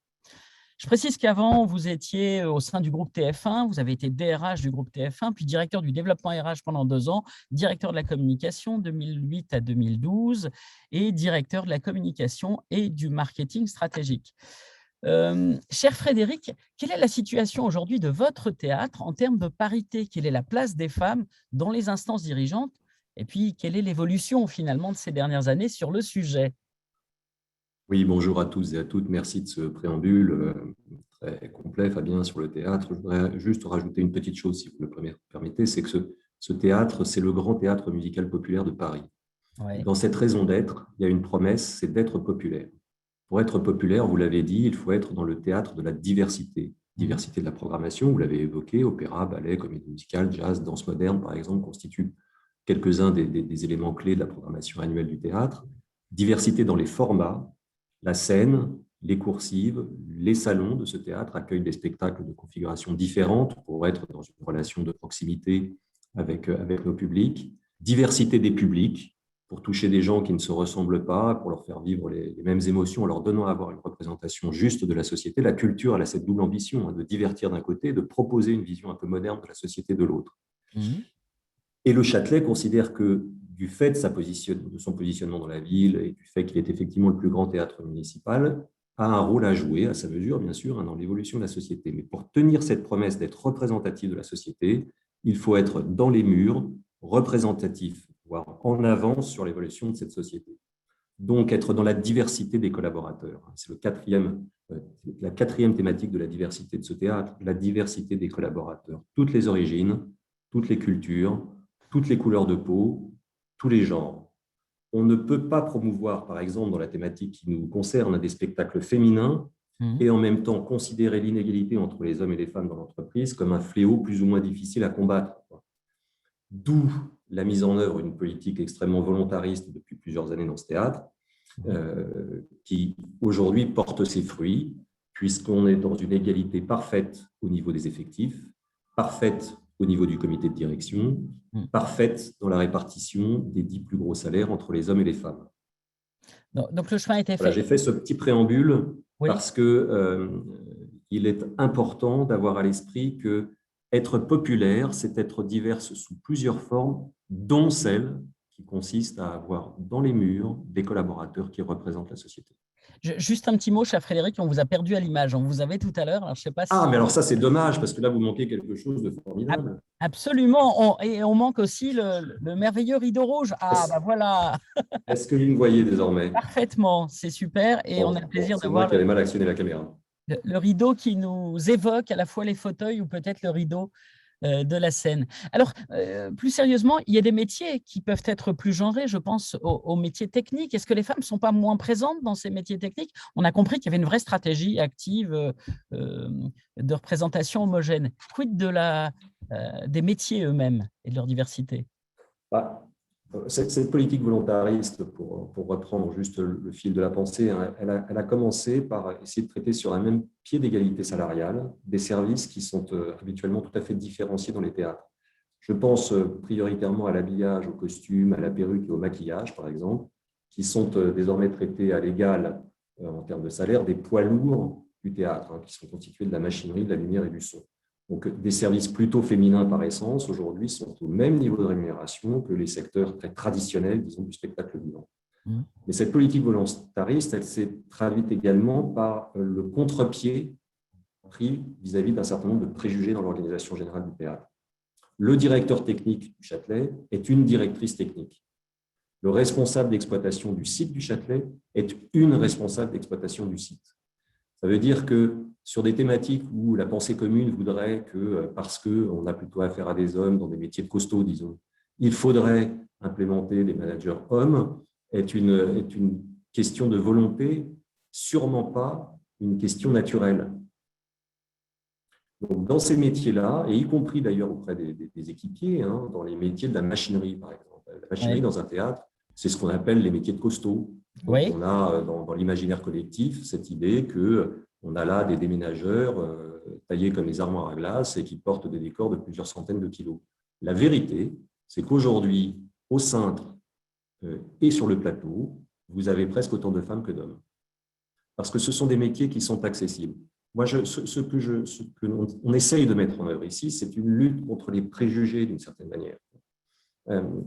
Je précise qu'avant, vous étiez au sein du groupe TF1, vous avez été DRH du groupe TF1, puis directeur du développement RH pendant 2 ans, directeur de la communication 2008 à 2012 et directeur de la communication et du marketing stratégique. Cher Frédéric, quelle est la situation aujourd'hui de votre théâtre en termes de parité? Quelle est la place des femmes dans les instances dirigeantes? Et puis, quelle est l'évolution finalement de ces dernières années sur le sujet? Oui, bonjour à tous et à toutes. Merci de ce préambule très complet, Fabien, sur le théâtre. Je voudrais juste rajouter une petite chose, si vous me permettez, c'est que ce théâtre, c'est le grand théâtre musical populaire de Paris. Ouais. Dans cette raison d'être, il y a une promesse, c'est d'être populaire. Pour être populaire, vous l'avez dit, il faut être dans le théâtre de la diversité. Diversité de la programmation, vous l'avez évoqué, opéra, ballet, comédie musicale, jazz, danse moderne, par exemple, constituent quelques-uns des éléments clés de la programmation annuelle du théâtre. Diversité dans les formats. La scène, les coursives, les salons de ce théâtre accueillent des spectacles de configuration différentes pour être dans une relation de proximité avec nos publics. Diversité des publics, pour toucher des gens qui ne se ressemblent pas, pour leur faire vivre les mêmes émotions en leur donnant à avoir une représentation juste de la société. La culture, elle a cette double ambition, de divertir d'un côté, de proposer une vision un peu moderne de la société de l'autre. Et le Châtelet considère que, du fait de son positionnement dans la ville et du fait qu'il est effectivement le plus grand théâtre municipal, a un rôle à jouer, à sa mesure, bien sûr, dans l'évolution de la société. Mais pour tenir cette promesse d'être représentatif de la société, il faut être dans les murs, représentatif, voire en avance sur l'évolution de cette société. Donc, être dans la diversité des collaborateurs. C'est la quatrième thématique de la diversité de ce théâtre, la diversité des collaborateurs. Toutes les origines, toutes les cultures, toutes les couleurs de peau, tous les genres. On ne peut pas promouvoir, par exemple, dans la thématique qui nous concerne, des spectacles féminins et en même temps considérer l'inégalité entre les hommes et les femmes dans l'entreprise comme un fléau plus ou moins difficile à combattre. D'où la mise en œuvre d'une politique extrêmement volontariste depuis plusieurs années dans ce théâtre, qui aujourd'hui porte ses fruits, puisqu'on est dans une égalité parfaite au niveau des effectifs, parfaite au niveau du comité de direction, parfaite dans la répartition des 10 plus gros salaires entre les hommes et les femmes. Donc le chemin a été fait. Voilà, j'ai fait ce petit préambule parce qu'il est important d'avoir à l'esprit que être populaire, c'est être diverse sous plusieurs formes, dont celle qui consiste à avoir dans les murs des collaborateurs qui représentent la société. Juste un petit mot, cher Frédéric, on vous a perdu à l'image. On vous avait tout à l'heure. Alors, je sais pas si… Ah, mais alors ça, c'est dommage, parce que là, vous manquez quelque chose de formidable. Absolument. Et on manque aussi le merveilleux rideau rouge. Ah, bah voilà, Est-ce que vous me voyez désormais? parfaitement. C'est super. Et on a le plaisir de c'est moi voir qui avais mal actionné la caméra. le rideau qui nous évoque à la fois les fauteuils ou peut-être le rideau de la scène. Alors, plus sérieusement, il y a des métiers qui peuvent être plus genrés. Je pense aux métiers techniques. Est-ce que les femmes ne sont pas moins présentes dans ces métiers techniques? On a compris qu'il y avait une vraie stratégie active de représentation homogène. Quid des métiers eux-mêmes et de leur diversité? Bah, cette politique volontariste, pour reprendre juste le fil de la pensée, hein, elle a commencé par essayer de traiter sur un même pied d'égalité salariale des services qui sont habituellement tout à fait différenciés dans les théâtres. Je pense prioritairement à l'habillage, au costume, à la perruque et au maquillage, par exemple, qui sont désormais traités à l'égal en termes de salaire des poids lourds du théâtre, hein, qui sont constitués de la machinerie, de la lumière et du son. Donc, des services plutôt féminins par essence, aujourd'hui, sont au même niveau de rémunération que les secteurs très traditionnels, disons, du spectacle vivant. Mais cette politique volontariste, elle s'est traduite également par le contre-pied pris vis-à-vis d'un certain nombre de préjugés dans l'organisation générale du théâtre. Le directeur technique du Châtelet est une directrice technique. Le responsable d'exploitation du site du Châtelet est une responsable d'exploitation du site. Ça veut dire que sur des thématiques où la pensée commune voudrait que, parce qu'on a plutôt affaire à des hommes dans des métiers de costauds, disons, il faudrait implémenter des managers hommes, est une question de volonté, sûrement pas une question naturelle. Donc, dans ces métiers-là, et y compris d'ailleurs auprès des équipiers, hein, dans les métiers de la machinerie, par exemple. La machinerie dans un théâtre, c'est ce qu'on appelle les métiers de costauds. Oui. On a dans l'imaginaire collectif cette idée qu'on a là des déménageurs taillés comme les armoires à glace et qui portent des décors de plusieurs centaines de kilos. La vérité, c'est qu'aujourd'hui, au cintre et sur le plateau, vous avez presque autant de femmes que d'hommes. Parce que ce sont des métiers qui sont accessibles. Moi, ce que on essaye de mettre en œuvre ici, c'est une lutte contre les préjugés d'une certaine manière.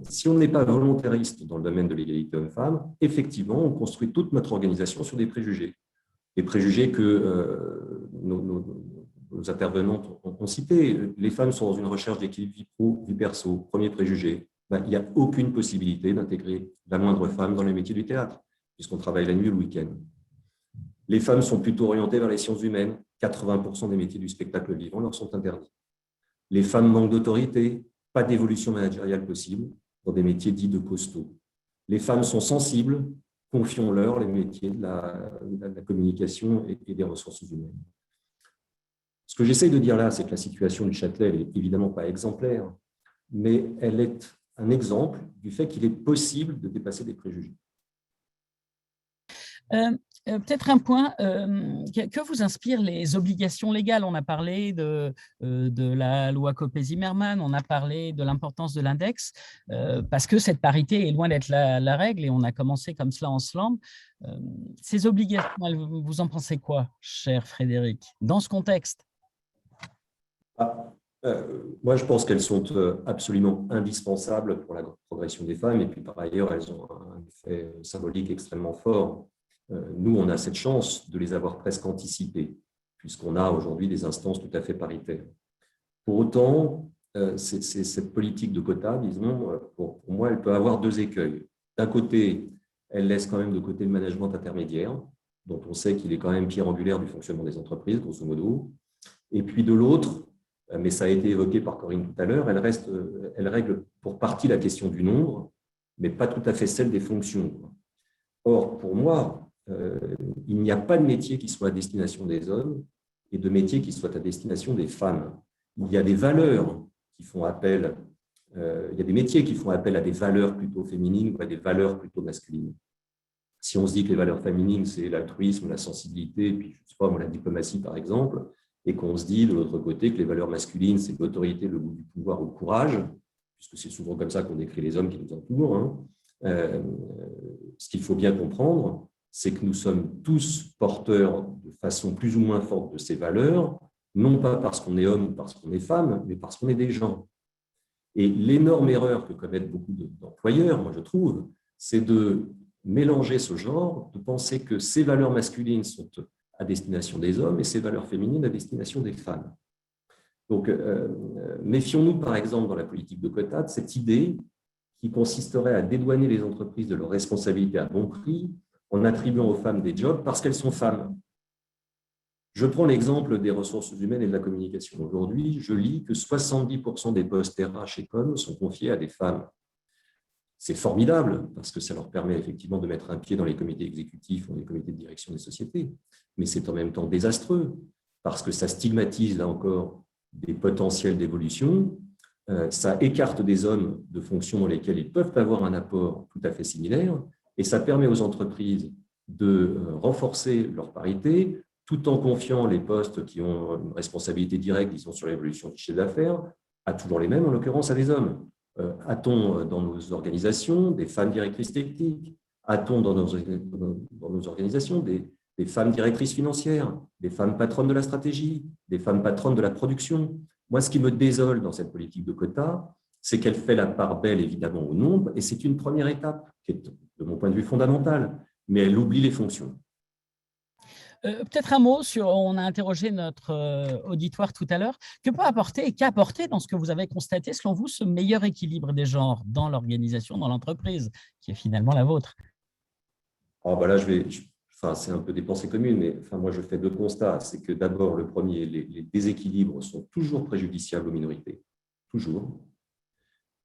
Si on n'est pas volontariste dans le domaine de l'égalité homme-femme, effectivement, on construit toute notre organisation sur des préjugés. Des préjugés que nos intervenantes ont cités. Les femmes sont dans une recherche d'équilibre vie pro, vie perso. Premier préjugé, il n'y a aucune possibilité d'intégrer la moindre femme dans les métiers du théâtre, puisqu'on travaille la nuit et le week-end. Les femmes sont plutôt orientées vers les sciences humaines. 80% des métiers du spectacle vivant leur sont interdits. Les femmes manquent d'autorité, pas d'évolution managériale possible dans des métiers dits de costauds. Les femmes sont sensibles, confions-leur les métiers de la communication et des ressources humaines. Ce que j'essaie de dire là, c'est que la situation du Châtelet, elle n'est évidemment pas exemplaire, mais elle est un exemple du fait qu'il est possible de dépasser des préjugés. Peut-être un point, que vous inspirent les obligations légales? On a parlé de la loi Copé-Zimmermann, on a parlé de l'importance de l'index, parce que cette parité est loin d'être la règle et on a commencé comme cela en slam. Ces obligations, vous en pensez quoi, cher Frédéric, dans ce contexte? Moi, je pense qu'elles sont absolument indispensables pour la progression des femmes et puis par ailleurs, elles ont un effet symbolique extrêmement fort. Nous, on a cette chance de les avoir presque anticipées, puisqu'on a aujourd'hui des instances tout à fait paritaires. Pour autant, cette politique de quotas, disons, pour moi, elle peut avoir deux écueils. D'un côté, elle laisse quand même de côté le management intermédiaire, dont on sait qu'il est quand même pierre angulaire du fonctionnement des entreprises, grosso modo. Et puis de l'autre, mais ça a été évoqué par Corinne tout à l'heure, elle règle pour partie la question du nombre, mais pas tout à fait celle des fonctions. Or, pour moi, il n'y a pas de métier qui soit à destination des hommes et de métier qui soit à destination des femmes. Il y a des valeurs qui font appel, il y a des métiers qui font appel à des valeurs plutôt féminines ou à des valeurs plutôt masculines. Si on se dit que les valeurs féminines, c'est l'altruisme, la sensibilité, puis je sais pas, la diplomatie par exemple, et qu'on se dit de l'autre côté que les valeurs masculines, c'est l'autorité, le goût du pouvoir ou le courage, puisque c'est souvent comme ça qu'on décrit les hommes qui nous entourent, hein. Ce qu'il faut bien comprendre, c'est que nous sommes tous porteurs de façon plus ou moins forte de ces valeurs, non pas parce qu'on est homme ou parce qu'on est femme, mais parce qu'on est des gens. Et l'énorme erreur que commettent beaucoup d'employeurs, moi je trouve, c'est de mélanger ce genre, de penser que ces valeurs masculines sont à destination des hommes et ces valeurs féminines à destination des femmes. Donc, méfions-nous, par exemple, dans la politique de quotas, de cette idée qui consisterait à dédouaner les entreprises de leurs responsabilités à bon prix en attribuant aux femmes des jobs parce qu'elles sont femmes. Je prends l'exemple des ressources humaines et de la communication. Aujourd'hui, je lis que 70% des postes RH et com sont confiés à des femmes. C'est formidable parce que ça leur permet effectivement de mettre un pied dans les comités exécutifs ou les comités de direction des sociétés, mais c'est en même temps désastreux parce que ça stigmatise, là encore, des potentiels d'évolution, ça écarte des hommes de fonctions dans lesquelles ils peuvent avoir un apport tout à fait similaire et ça permet aux entreprises de renforcer leur parité tout en confiant les postes qui ont une responsabilité directe, disons, sur l'évolution du chiffre d'affaires, à toujours les mêmes, en l'occurrence à des hommes. A-t-on dans nos organisations des femmes directrices techniques? A-t-on dans nos organisations des femmes directrices financières, des femmes patronnes de la stratégie, des femmes patronnes de la production? Moi, ce qui me désole dans cette politique de quotas, c'est qu'elle fait la part belle, évidemment, au nombre, et c'est une première étape, qui est, de mon point de vue, fondamentale, mais elle oublie les fonctions. Peut-être un mot sur, on a interrogé notre auditoire tout à l'heure, que peut apporter et qu'a apporté dans ce que vous avez constaté, selon vous, ce meilleur équilibre des genres dans l'organisation, dans l'entreprise, qui est finalement la vôtre? Là, c'est un peu des pensées communes, mais moi, je fais deux constats. C'est que d'abord, le premier, les déséquilibres sont toujours préjudiciables aux minorités, toujours.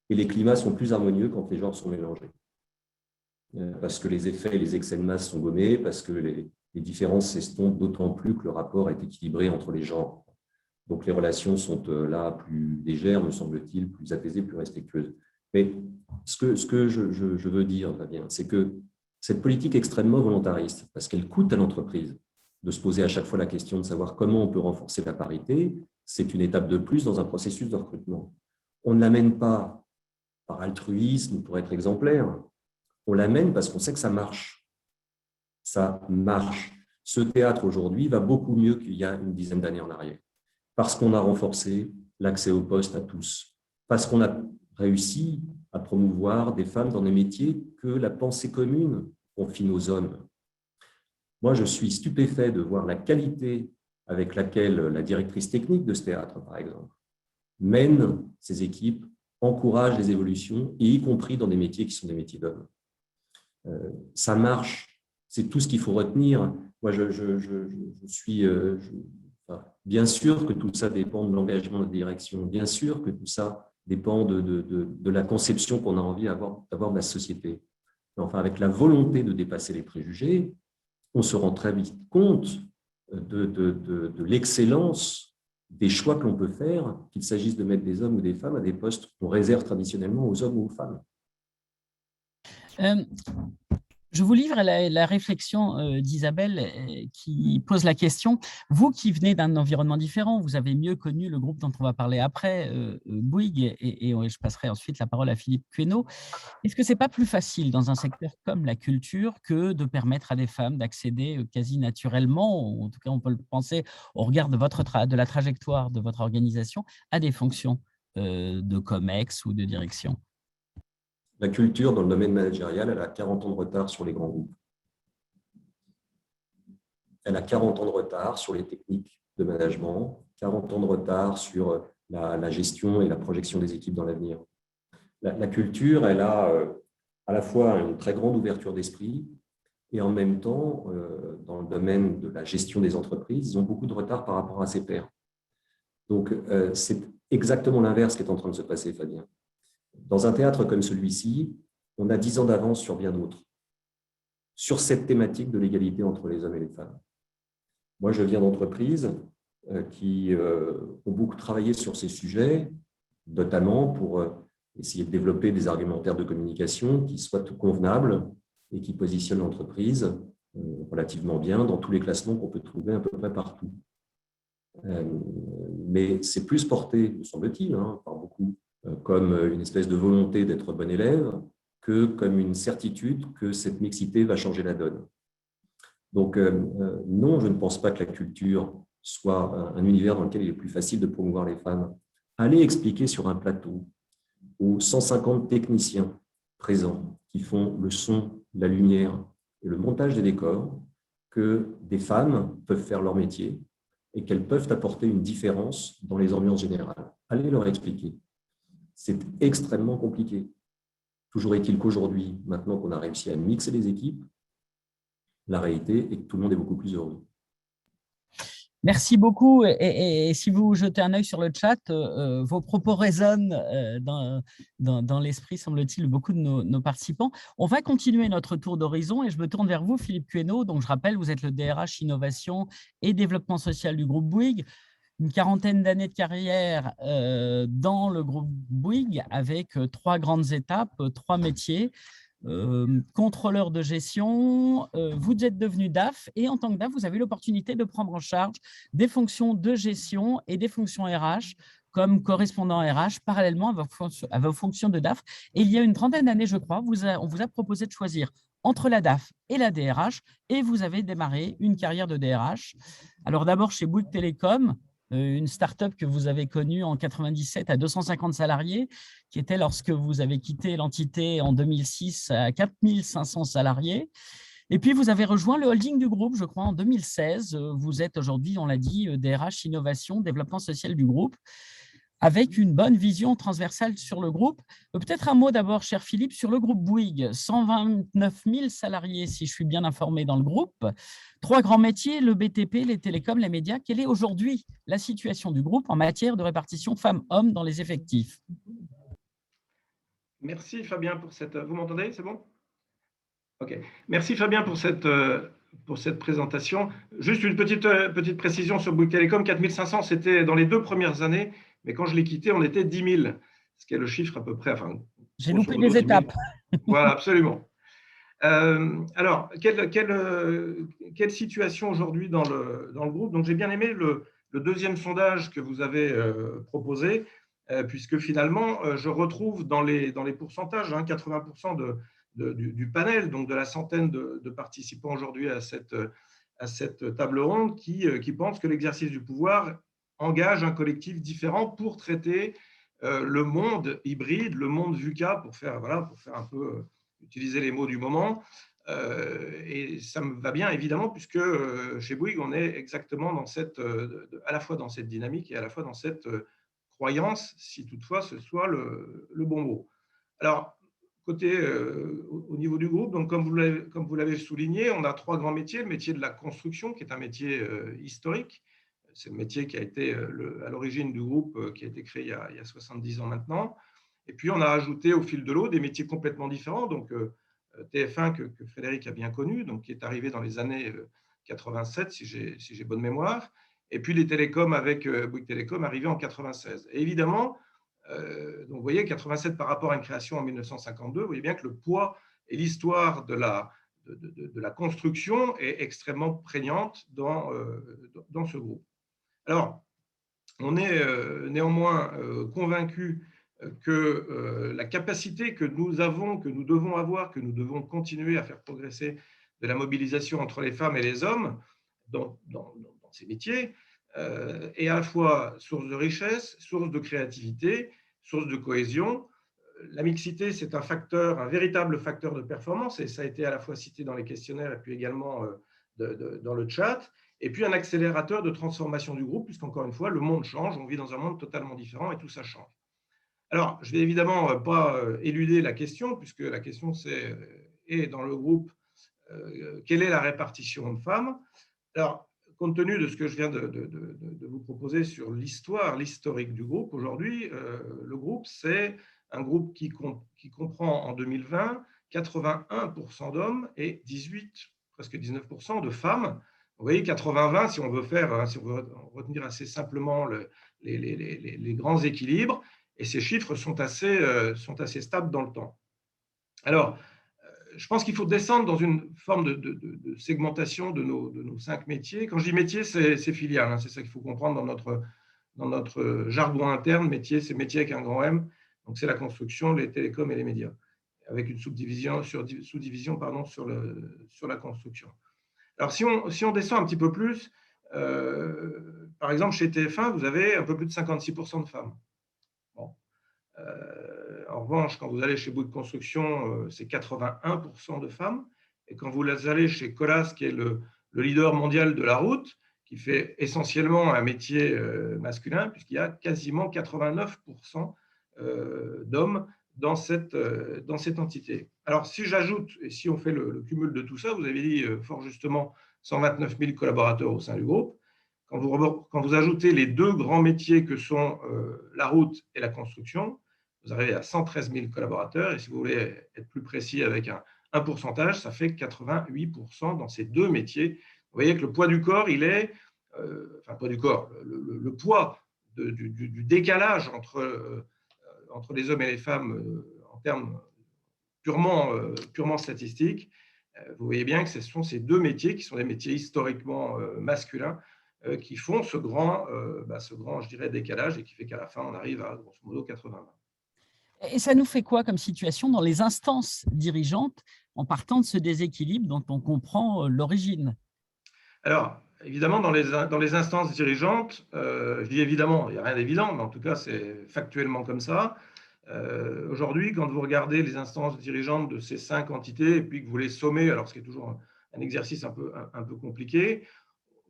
Et les climats sont plus harmonieux quand les genres sont mélangés. Parce que les effets et les excès de masse sont gommés, parce que les différences s'estompent d'autant plus que le rapport est équilibré entre les genres. Donc, les relations sont là plus légères, me semble-t-il, plus apaisées, plus respectueuses. Mais ce que je veux dire, Fabien, c'est que cette politique extrêmement volontariste, parce qu'elle coûte à l'entreprise de se poser à chaque fois la question de savoir comment on peut renforcer la parité, c'est une étape de plus dans un processus de recrutement. On ne l'amène pas par altruisme, pour être exemplaire, on l'amène parce qu'on sait que ça marche. Ça marche. Ce théâtre aujourd'hui va beaucoup mieux qu'il y a une dizaine d'années en arrière, parce qu'on a renforcé l'accès au poste à tous, parce qu'on a réussi à promouvoir des femmes dans des métiers que la pensée commune confine aux hommes. Moi, je suis stupéfait de voir la qualité avec laquelle la directrice technique de ce théâtre, par exemple, mène ses équipes, encourage les évolutions, et y compris dans des métiers qui sont des métiers d'hommes. Ça marche, c'est tout ce qu'il faut retenir. Moi, bien sûr que tout ça dépend de l'engagement de la direction, bien sûr que tout ça dépend de la conception qu'on a envie d'avoir de la société. Mais enfin, avec la volonté de dépasser les préjugés, on se rend très vite compte de l'excellence des choix que l'on peut faire, qu'il s'agisse de mettre des hommes ou des femmes à des postes qu'on réserve traditionnellement aux hommes ou aux femmes. Je vous livre la réflexion d'Isabelle qui pose la question. Vous qui venez d'un environnement différent, vous avez mieux connu le groupe dont on va parler après, Bouygues, et je passerai ensuite la parole à Philippe Queneau. Est-ce que ce n'est pas plus facile dans un secteur comme la culture que de permettre à des femmes d'accéder quasi naturellement, ou en tout cas on peut le penser au regard de la trajectoire de votre organisation, à des fonctions de COMEX ou de direction? La culture, dans le domaine managérial, elle a 40 ans de retard sur les grands groupes. Elle a 40 ans de retard sur les techniques de management, 40 ans de retard sur la gestion et la projection des équipes dans l'avenir. La culture, elle a à la fois une très grande ouverture d'esprit et en même temps, dans le domaine de la gestion des entreprises, ils ont beaucoup de retard par rapport à ses pairs. Donc, c'est exactement l'inverse qui est en train de se passer, Fabien. Dans un théâtre comme celui-ci, on a 10 ans d'avance sur bien d'autres, sur cette thématique de l'égalité entre les hommes et les femmes. Moi, je viens d'entreprises qui ont beaucoup travaillé sur ces sujets, notamment pour essayer de développer des argumentaires de communication qui soient convenables et qui positionnent l'entreprise relativement bien dans tous les classements qu'on peut trouver à peu près partout. Mais c'est plus porté, me semble-t-il, par beaucoup, comme une espèce de volonté d'être bon élève que comme une certitude que cette mixité va changer la donne. Donc, non, je ne pense pas que la culture soit un univers dans lequel il est plus facile de promouvoir les femmes. Allez expliquer sur un plateau aux 150 techniciens présents qui font le son la lumière et le montage des décors que des femmes peuvent faire leur métier et qu'elles peuvent apporter une différence dans les ambiances générales. Allez leur expliquer. C'est extrêmement compliqué. Toujours est-il qu'aujourd'hui, maintenant qu'on a réussi à mixer les équipes, la réalité est que tout le monde est beaucoup plus heureux. Merci beaucoup. Et si vous jetez un œil sur le chat, vos propos résonnent dans l'esprit, semble-t-il, de beaucoup de nos participants. On va continuer notre tour d'horizon et je me tourne vers vous, Philippe Queneau. Donc, je rappelle, vous êtes le DRH Innovation et Développement Social du groupe Bouygues. Une quarantaine d'années de carrière dans le groupe Bouygues avec 3 grandes étapes, 3 métiers. Contrôleur de gestion, vous êtes devenu DAF et en tant que DAF, vous avez eu l'opportunité de prendre en charge des fonctions de gestion et des fonctions RH comme correspondant RH parallèlement à vos fonctions de DAF. Et il y a une trentaine d'années, je crois, on vous a proposé de choisir entre la DAF et la DRH et vous avez démarré une carrière de DRH. Alors d'abord chez Bouygues Télécom, une start-up que vous avez connue en 97 à 250 salariés, qui était lorsque vous avez quitté l'entité en 2006 à 4500 salariés. Et puis, vous avez rejoint le holding du groupe, je crois, en 2016. Vous êtes aujourd'hui, on l'a dit, DRH Innovation, Développement Social du groupe, avec une bonne vision transversale sur le groupe. Peut-être un mot d'abord, cher Philippe, sur le groupe Bouygues. 129 000 salariés, si je suis bien informé, dans le groupe. 3 grands métiers, le BTP, les télécoms, les médias. Quelle est aujourd'hui la situation du groupe en matière de répartition femmes-hommes dans les effectifs? Merci Fabien pour cette… Vous m'entendez? C'est bon? Ok. Merci Fabien pour cette présentation. Juste une petite précision sur Bouygues Télécom. 4500, c'était dans les 2 premières années, mais quand je l'ai quitté, on était 10 000, ce qui est le chiffre à peu près… Enfin, j'ai loupé des étapes. Voilà, absolument. Alors, quelle situation aujourd'hui dans le groupe? Donc, j'ai bien aimé le deuxième sondage que vous avez proposé, puisque finalement, je retrouve dans les pourcentages 80% du panel, donc de la centaine de participants aujourd'hui à cette table ronde qui pensent que l'exercice du pouvoir engage un collectif différent pour traiter le monde hybride, le monde VUCA, pour faire un peu… utiliser les mots du moment, et ça me va bien évidemment puisque chez Bouygues on est exactement dans à la fois dans cette dynamique et à la fois dans cette croyance, si toutefois ce soit le bon mot. Alors côté au niveau du groupe, donc comme vous l'avez souligné, on a 3 grands métiers. Le métier de la construction qui est un métier historique, c'est le métier qui a été à l'origine du groupe, qui a été créé il y a 70 ans maintenant. Et puis, on a ajouté au fil de l'eau des métiers complètement différents. Donc, TF1, que Frédéric a bien connu, donc, qui est arrivé dans les années 87, si j'ai bonne mémoire. Et puis, les télécoms avec Bouygues Télécom arrivé en 96. Et évidemment, donc, vous voyez, 87 par rapport à une création en 1952, vous voyez bien que le poids et l'histoire de la construction est extrêmement prégnante dans ce groupe. Alors, on est néanmoins convaincu que la capacité que nous avons, que nous devons avoir, que nous devons continuer à faire progresser de la mobilisation entre les femmes et les hommes dans ces métiers est à la fois source de richesse, source de créativité, source de cohésion. La mixité, c'est un véritable facteur de performance, et ça a été à la fois cité dans les questionnaires et puis également dans le chat, et puis un accélérateur de transformation du groupe, puisqu'encore une fois, le monde change, on vit dans un monde totalement différent et tout ça change. Alors, je ne vais évidemment pas éluder la question, puisque la question c'est, et dans le groupe, quelle est la répartition de femmes? Alors, compte tenu de ce que je viens de vous proposer sur l'historique du groupe, aujourd'hui, le groupe, c'est un groupe qui comprend en 2020 81% d'hommes et presque 19% de femmes. Vous voyez, 80-20, si on veut retenir assez simplement les grands équilibres, et ces chiffres sont assez stables dans le temps. Alors, je pense qu'il faut descendre dans une forme de segmentation de nos 5 métiers. Quand je dis métier, c'est filial, c'est ça qu'il faut comprendre dans notre jargon interne. Métier, c'est métier avec un grand M, donc c'est la construction, les télécoms et les médias, avec une sous-division sur la construction. Alors, si on descend un petit peu plus, par exemple, chez TF1, vous avez un peu plus de 56% de femmes. Bon. En revanche, quand vous allez chez Bouygues Construction, c'est 81% de femmes. Et quand vous allez chez Colas, qui est le leader mondial de la route, qui fait essentiellement un métier masculin, puisqu'il y a quasiment 89% d'hommes dans cette entité. Alors, si j'ajoute, et si on fait le cumul de tout ça, vous avez dit fort justement 129 000 collaborateurs au sein du groupe. Quand vous ajoutez les deux grands métiers que sont la route et la construction, vous arrivez à 113 000 collaborateurs. Et si vous voulez être plus précis avec un pourcentage, ça fait 88% dans ces deux métiers. Vous voyez que le poids du corps, il est, enfin, poids du corps, le poids du décalage entre les hommes et les femmes en termes purement statistiques. Vous voyez bien que ce sont ces deux métiers qui sont des métiers historiquement masculins qui font ce grand, je dirais, décalage et qui fait qu'à la fin, on arrive à, grosso modo, 80. Et ça nous fait quoi comme situation dans les instances dirigeantes en partant de ce déséquilibre dont on comprend l'origine? Alors, évidemment, dans les instances dirigeantes, je dis évidemment, il n'y a rien d'évident, mais en tout cas, c'est factuellement comme ça. Aujourd'hui, quand vous regardez les instances dirigeantes de ces 5 entités et puis que vous les sommez, alors ce qui est toujours un exercice un peu compliqué,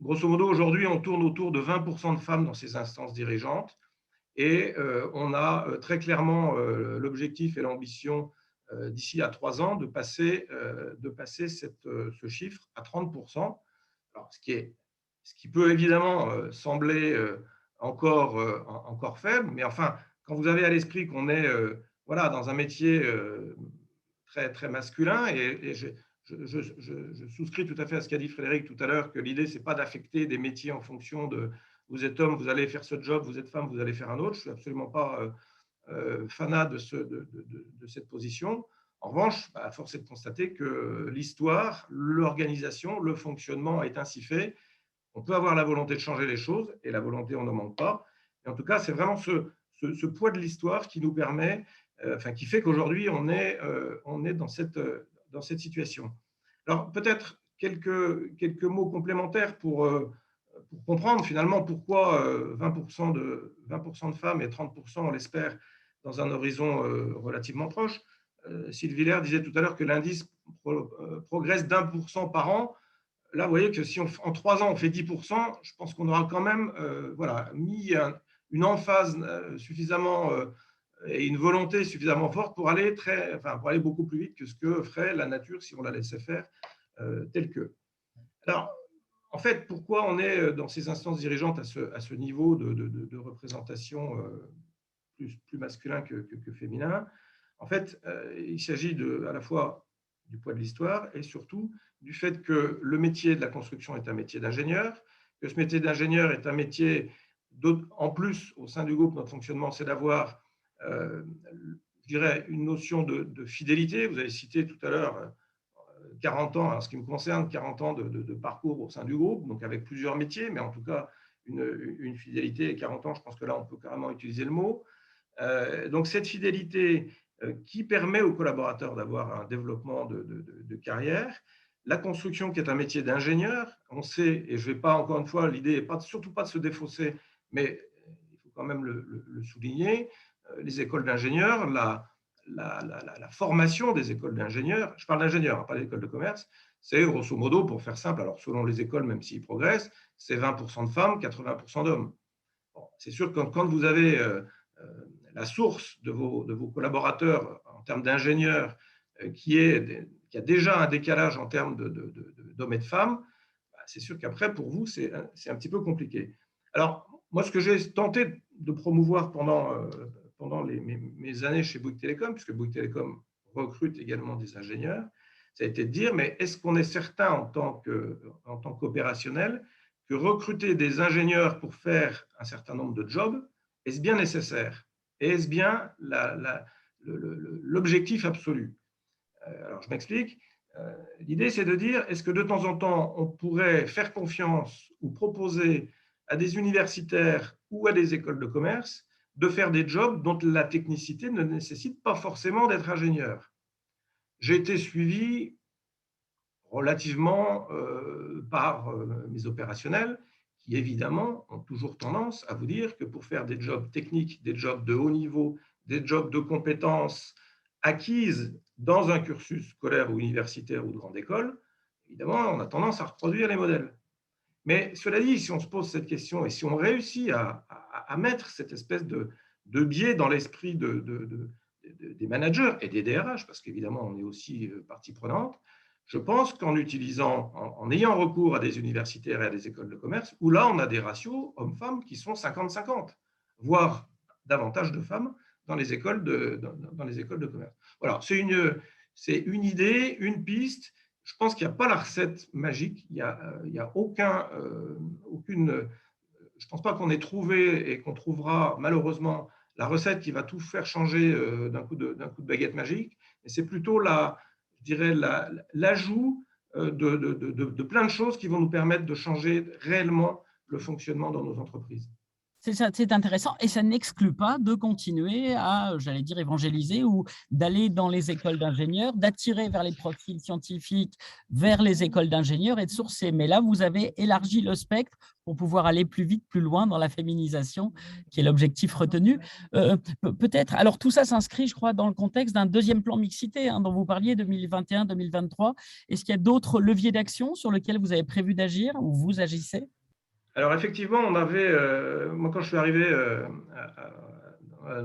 grosso modo, aujourd'hui, on tourne autour de 20% de femmes dans ces instances dirigeantes. Et on a très clairement l'objectif et l'ambition d'ici à 3 ans de passer ce chiffre à 30%. Alors, ce qui peut évidemment sembler encore faible, mais enfin, quand vous avez à l'esprit qu'on est voilà, dans un métier très, très masculin, et je souscris tout à fait à ce qu'a dit Frédéric tout à l'heure, que l'idée, ce n'est pas d'affecter des métiers en fonction de vous êtes homme, vous allez faire ce job, vous êtes femme, vous allez faire un autre. Je ne suis absolument pas fanat de cette position. En revanche, force est de constater que l'histoire, l'organisation, le fonctionnement est ainsi fait. On peut avoir la volonté de changer les choses, et la volonté, on n'en manque pas. Et en tout cas, c'est vraiment ce poids de l'histoire qui nous permet, qui fait qu'aujourd'hui, on est dans cette situation. Alors, peut-être quelques mots complémentaires pour comprendre finalement pourquoi 20% de femmes et 30%, on l'espère, dans un horizon relativement proche. Sylvie Villers disait tout à l'heure que l'indice progresse d'1% par an. Là, vous voyez que si en 3 ans, on fait 10%, je pense qu'on aura quand même mis une emphase suffisamment et une volonté suffisamment forte pour aller beaucoup plus vite que ce que ferait la nature si on la laissait faire telle que. Alors, en fait, pourquoi on est dans ces instances dirigeantes à ce niveau de représentation plus masculin que féminin? En fait, il s'agit à la fois du poids de l'histoire et surtout du fait que le métier de la construction est un métier d'ingénieur, que ce métier d'ingénieur est un métier, en plus, au sein du groupe, notre fonctionnement, c'est d'avoir, je dirais, une notion de fidélité. Vous avez cité tout à l'heure 40 ans, en ce qui me concerne, 40 ans de parcours au sein du groupe, donc avec plusieurs métiers, mais en tout cas une fidélité. 40 ans, je pense que là, on peut carrément utiliser le mot. Donc cette fidélité qui permet aux collaborateurs d'avoir un développement de carrière. La construction, qui est un métier d'ingénieur, on sait, et je ne vais pas, encore une fois, l'idée n'est surtout pas de se défausser, mais il faut quand même le souligner, les écoles d'ingénieurs, la formation des écoles d'ingénieurs, je parle d'ingénieurs, pas d'écoles de commerce, c'est grosso modo, pour faire simple, alors selon les écoles, même s'ils progressent, c'est 20% de femmes, 80% d'hommes. Bon, c'est sûr que quand vous avez la source de vos collaborateurs en termes d'ingénieurs qui a déjà un décalage en termes d'hommes et de femmes, c'est sûr qu'après, pour vous, c'est un petit peu compliqué. Alors, moi, ce que j'ai tenté de promouvoir pendant mes années chez Bouygues Télécom, puisque Bouygues Télécom recrute également des ingénieurs, ça a été de dire, mais est-ce qu'on est certain en tant qu'opérationnel que recruter des ingénieurs pour faire un certain nombre de jobs, est-ce bien nécessaire? Et est-ce bien l'objectif absolu? Alors, je m'explique. L'idée, c'est de dire, est-ce que de temps en temps, on pourrait faire confiance ou proposer à des universitaires ou à des écoles de commerce de faire des jobs dont la technicité ne nécessite pas forcément d'être ingénieur? J'ai été suivi relativement par mes opérationnels qui, évidemment, ont toujours tendance à vous dire que pour faire des jobs techniques, des jobs de haut niveau, des jobs de compétences acquises dans un cursus scolaire ou universitaire ou de grande école, évidemment, on a tendance à reproduire les modèles. Mais cela dit, si on se pose cette question et si on réussit à mettre cette espèce de biais dans l'esprit des managers et des DRH, parce qu'évidemment, on est aussi partie prenante, je pense qu'en utilisant, en ayant recours à des universitaires et à des écoles de commerce, où là, on a des ratios hommes-femmes qui sont 50-50, voire davantage de femmes dans les écoles de commerce. Voilà, c'est une idée, une piste. Je pense qu'il n'y a pas la recette magique. Il n'y a aucune. Je ne pense pas qu'on ait trouvé et qu'on trouvera malheureusement la recette qui va tout faire changer d'un coup de baguette magique. Mais c'est plutôt je dirais l'ajout de plein de choses qui vont nous permettre de changer réellement le fonctionnement dans nos entreprises. C'est intéressant et ça n'exclut pas de continuer à, j'allais dire, évangéliser ou d'aller dans les écoles d'ingénieurs, d'attirer vers les profils scientifiques, vers les écoles d'ingénieurs et de sourcer. Mais là, vous avez élargi le spectre pour pouvoir aller plus vite, plus loin dans la féminisation, qui est l'objectif retenu. Peut-être, alors tout ça s'inscrit, je crois, dans le contexte d'un deuxième plan mixité dont vous parliez, 2021-2023. Est-ce qu'il y a d'autres leviers d'action sur lesquels vous avez prévu d'agir ou vous agissez ? Alors effectivement, on avait, moi quand je suis arrivé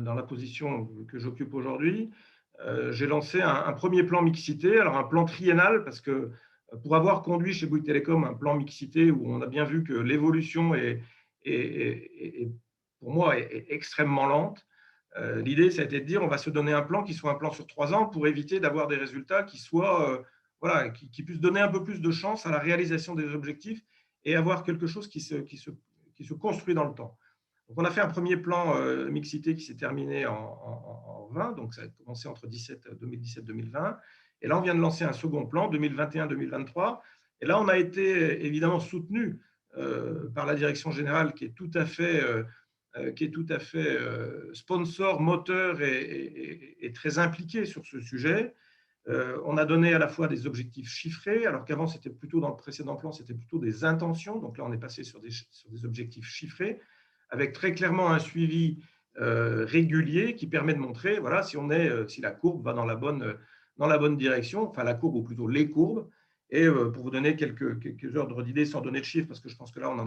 dans la position que j'occupe aujourd'hui, j'ai lancé un premier plan mixité, alors un plan triennal, parce que pour avoir conduit chez Bouygues Telecom un plan mixité où on a bien vu que l'évolution est pour moi est extrêmement lente, l'idée ça a été de dire on va se donner un plan qui soit un plan sur 3 ans pour éviter d'avoir des résultats qui soient, voilà, qui puissent donner un peu plus de chance à la réalisation des objectifs et avoir quelque chose qui se construit dans le temps. Donc, on a fait un premier plan mixité qui s'est terminé en 20, donc ça a commencé entre 2017-2020. Et là, on vient de lancer un second plan, 2021-2023. Et là, on a été évidemment soutenu par la direction générale qui est tout à fait sponsor, moteur et très impliqué sur ce sujet. On a donné à la fois des objectifs chiffrés, alors qu'avant, c'était plutôt dans le précédent plan, c'était plutôt des intentions. Donc là, on est passé sur des objectifs chiffrés, avec très clairement un suivi régulier qui permet de montrer voilà, si la courbe va dans la bonne direction, enfin la courbe ou plutôt les courbes. Et pour vous donner quelques ordres d'idées sans donner de chiffres, parce que je pense que là, on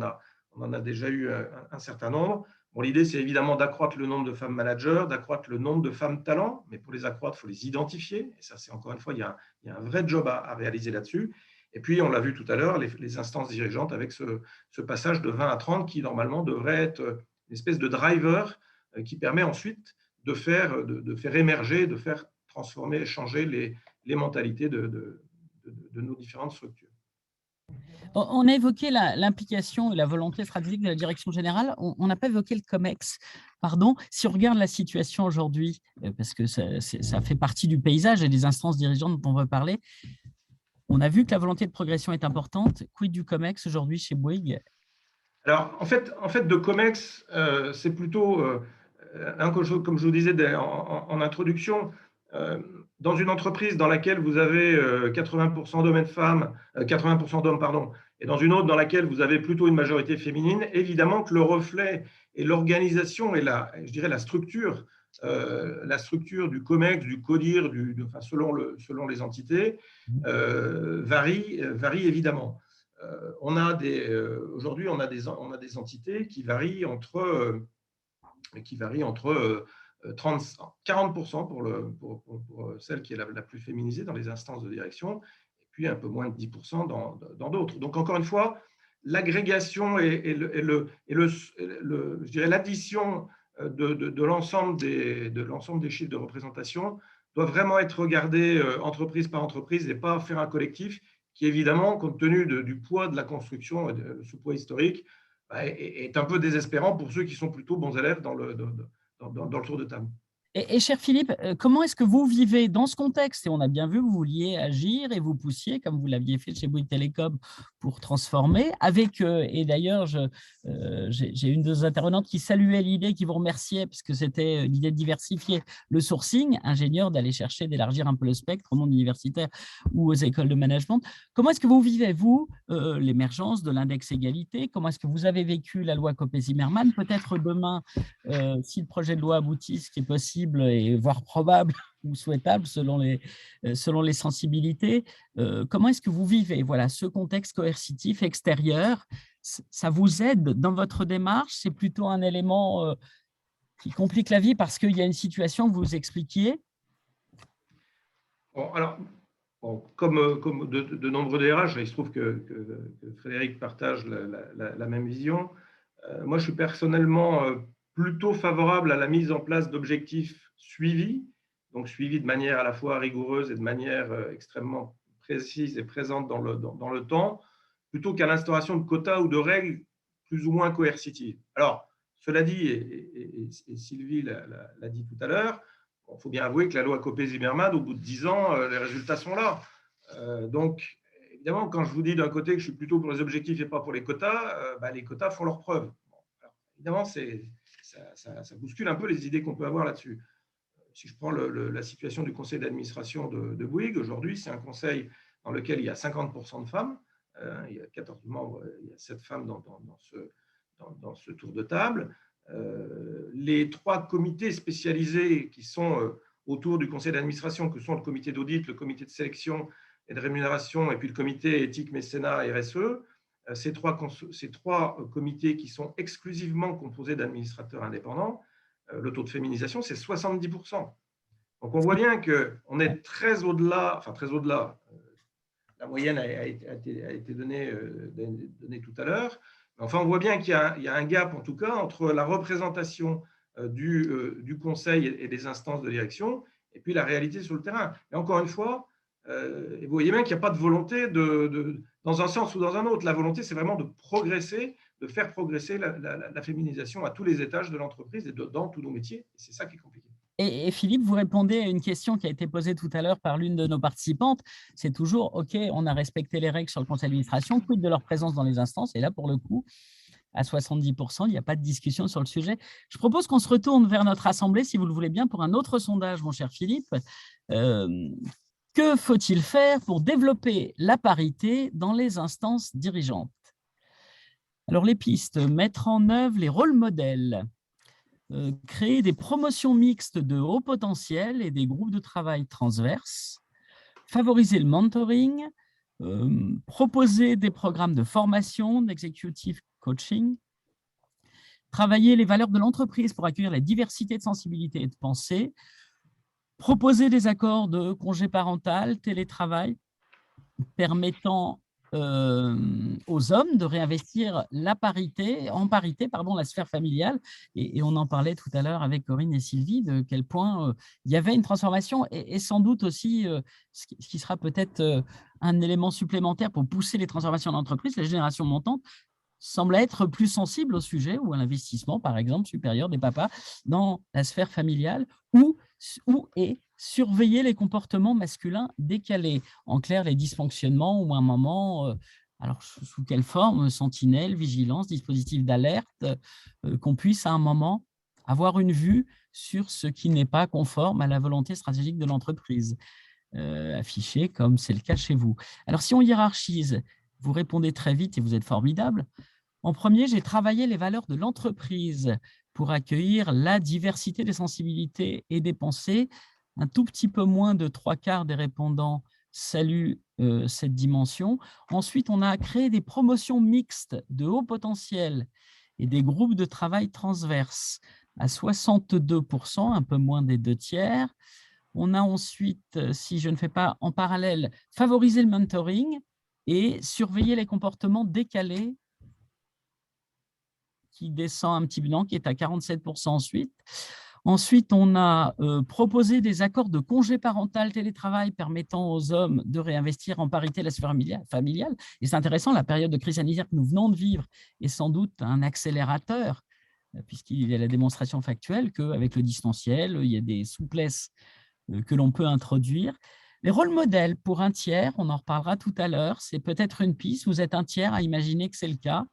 en a déjà eu un certain nombre. Bon, l'idée, c'est évidemment d'accroître le nombre de femmes managers, d'accroître le nombre de femmes talents, mais pour les accroître, il faut les identifier. Et ça, c'est encore une fois, il y a un vrai job à réaliser là-dessus. Et puis, on l'a vu tout à l'heure, les instances dirigeantes avec ce passage de 20 à 30 qui, normalement, devrait être une espèce de driver qui permet ensuite de faire émerger, de faire transformer, changer les mentalités de nos différentes structures. On a évoqué l'implication et la volonté stratégique de la direction générale. On n'a pas évoqué le COMEX. Pardon. Si on regarde la situation aujourd'hui, parce que ça fait partie du paysage et des instances dirigeantes dont on veut parler, on a vu que la volonté de progression est importante. Quid du COMEX aujourd'hui chez Bouygues ? Alors, en fait, de COMEX, c'est plutôt, comme je vous disais en introduction, dans une entreprise dans laquelle vous avez 80% d'hommes et de femmes, 80% d'hommes, pardon, et dans une autre dans laquelle vous avez plutôt une majorité féminine, évidemment que le reflet et l'organisation et je dirais la structure du COMEX, du CODIR, selon les entités, varie évidemment. Aujourd'hui, on a des entités qui varient entre 40% pour celle qui est la plus féminisée dans les instances de direction, et puis un peu moins de 10% dans d'autres. Donc, encore une fois, l'agrégation et je dirais l'addition de l'ensemble des chiffres de représentation doit vraiment être regardée entreprise par entreprise et pas faire un collectif qui, évidemment, compte tenu du poids de la construction et de ce poids historique, est un peu désespérant pour ceux qui sont plutôt bons élèves dans le tour de table. Et cher Philippe, comment est-ce que vous vivez dans ce contexte? Et on a bien vu que vous vouliez agir et vous poussiez, comme vous l'aviez fait chez Bouygues Telecom, pour transformer. Et d'ailleurs, j'ai une de nos intervenantes qui saluait l'idée, qui vous remerciait, puisque c'était l'idée de diversifier le sourcing, ingénieur, d'aller chercher, d'élargir un peu le spectre au monde universitaire ou aux écoles de management. Comment est-ce que vous vivez, vous, l'émergence de l'index égalité? Comment est-ce que vous avez vécu la loi Copé-Zimmermann? Peut-être demain, si le projet de loi aboutit, ce qui est possible, possible et voire probable ou souhaitable selon les sensibilités. Comment est-ce que vous vivez ce contexte coercitif extérieur? Ça vous aide dans votre démarche? C'est plutôt un élément qui complique la vie parce qu'il y a une situation que vous expliquiez? Bon, alors, comme de nombreux DRH, il se trouve que Frédéric partage la même vision. Moi, je suis personnellement plutôt favorable à la mise en place d'objectifs suivis, donc suivis de manière à la fois rigoureuse et de manière extrêmement précise et présente dans le temps, plutôt qu'à l'instauration de quotas ou de règles plus ou moins coercitives. Alors, cela dit, et Sylvie l'a dit tout à l'heure, il faut bien avouer que la loi Copé-Zimmermann, au bout de 10 ans, les résultats sont là. Donc, évidemment, quand je vous dis d'un côté que je suis plutôt pour les objectifs et pas pour les quotas font leurs preuves. Alors, évidemment, ça bouscule un peu les idées qu'on peut avoir là-dessus. Si je prends la situation du conseil d'administration de Bouygues, aujourd'hui, c'est un conseil dans lequel il y a 50% de femmes. Il y a 14 membres, il y a 7 femmes dans ce tour de table. Les 3 comités spécialisés qui sont autour du conseil d'administration, que sont le comité d'audit, le comité de sélection et de rémunération, et puis le comité éthique, mécénat, RSE, ces trois comités qui sont exclusivement composés d'administrateurs indépendants, le taux de féminisation, c'est 70%. Donc, on voit bien qu'on est très au-delà, la moyenne a été donnée tout à l'heure. Enfin, on voit bien qu'il y a un gap, en tout cas, entre la représentation du conseil et des instances de direction et puis la réalité sur le terrain. Et encore une fois, vous voyez bien qu'il n'y a pas de volonté dans un sens ou dans un autre. La volonté, c'est vraiment de progresser, de faire progresser la féminisation à tous les étages de l'entreprise et dans tous nos métiers. Et c'est ça qui est compliqué. Et Philippe, vous répondez à une question qui a été posée tout à l'heure par l'une de nos participantes. C'est toujours, OK, on a respecté les règles sur le conseil d'administration, quid de leur présence dans les instances? Et là, pour le coup, à 70%, il n'y a pas de discussion sur le sujet. Je propose qu'on se retourne vers notre assemblée, si vous le voulez bien, pour un autre sondage, mon cher Philippe. Que faut-il faire pour développer la parité dans les instances dirigeantes? Alors, les pistes, mettre en œuvre les rôles modèles, créer des promotions mixtes de haut potentiel et des groupes de travail transverses, favoriser le mentoring, proposer des programmes de formation, d'executive coaching, travailler les valeurs de l'entreprise pour accueillir la diversité de sensibilité et de pensée, proposer des accords de congé parental, télétravail, permettant aux hommes de réinvestir la sphère familiale. Et on en parlait tout à l'heure avec Corinne et Sylvie, de quel point il y avait une transformation et sans doute aussi, ce qui sera peut-être un élément supplémentaire pour pousser les transformations de l'entreprise, la génération montante semble être plus sensible au sujet ou à l'investissement, par exemple, supérieur des papas dans la sphère familiale et surveiller les comportements masculins décalés. En clair, les dysfonctionnements ou un moment, alors sous quelle forme, sentinelle, vigilance, dispositif d'alerte, qu'on puisse à un moment avoir une vue sur ce qui n'est pas conforme à la volonté stratégique de l'entreprise, affichée comme c'est le cas chez vous. Alors, si on hiérarchise, vous répondez très vite et vous êtes formidable. En premier, j'ai travaillé les valeurs de l'entreprise pour accueillir la diversité des sensibilités et des pensées. Un tout petit peu moins de 3/4 des répondants saluent cette dimension. Ensuite, on a créé des promotions mixtes de haut potentiel et des groupes de travail transverses à 62%, un peu moins des 2/3. On a ensuite, si je ne fais pas en parallèle, favorisé le mentoring et surveiller les comportements décalés qui descend un petit peu, qui est à 47% ensuite. Ensuite, on a proposé des accords de congé parental télétravail permettant aux hommes de réinvestir en parité la sphère familiale. Et c'est intéressant, la période de crise sanitaire que nous venons de vivre est sans doute un accélérateur, puisqu'il y a la démonstration factuelle qu'avec le distanciel, il y a des souplesses que l'on peut introduire. Les rôles modèles pour un tiers, on en reparlera tout à l'heure, c'est peut-être une piste, vous êtes un tiers à imaginer que c'est le cas,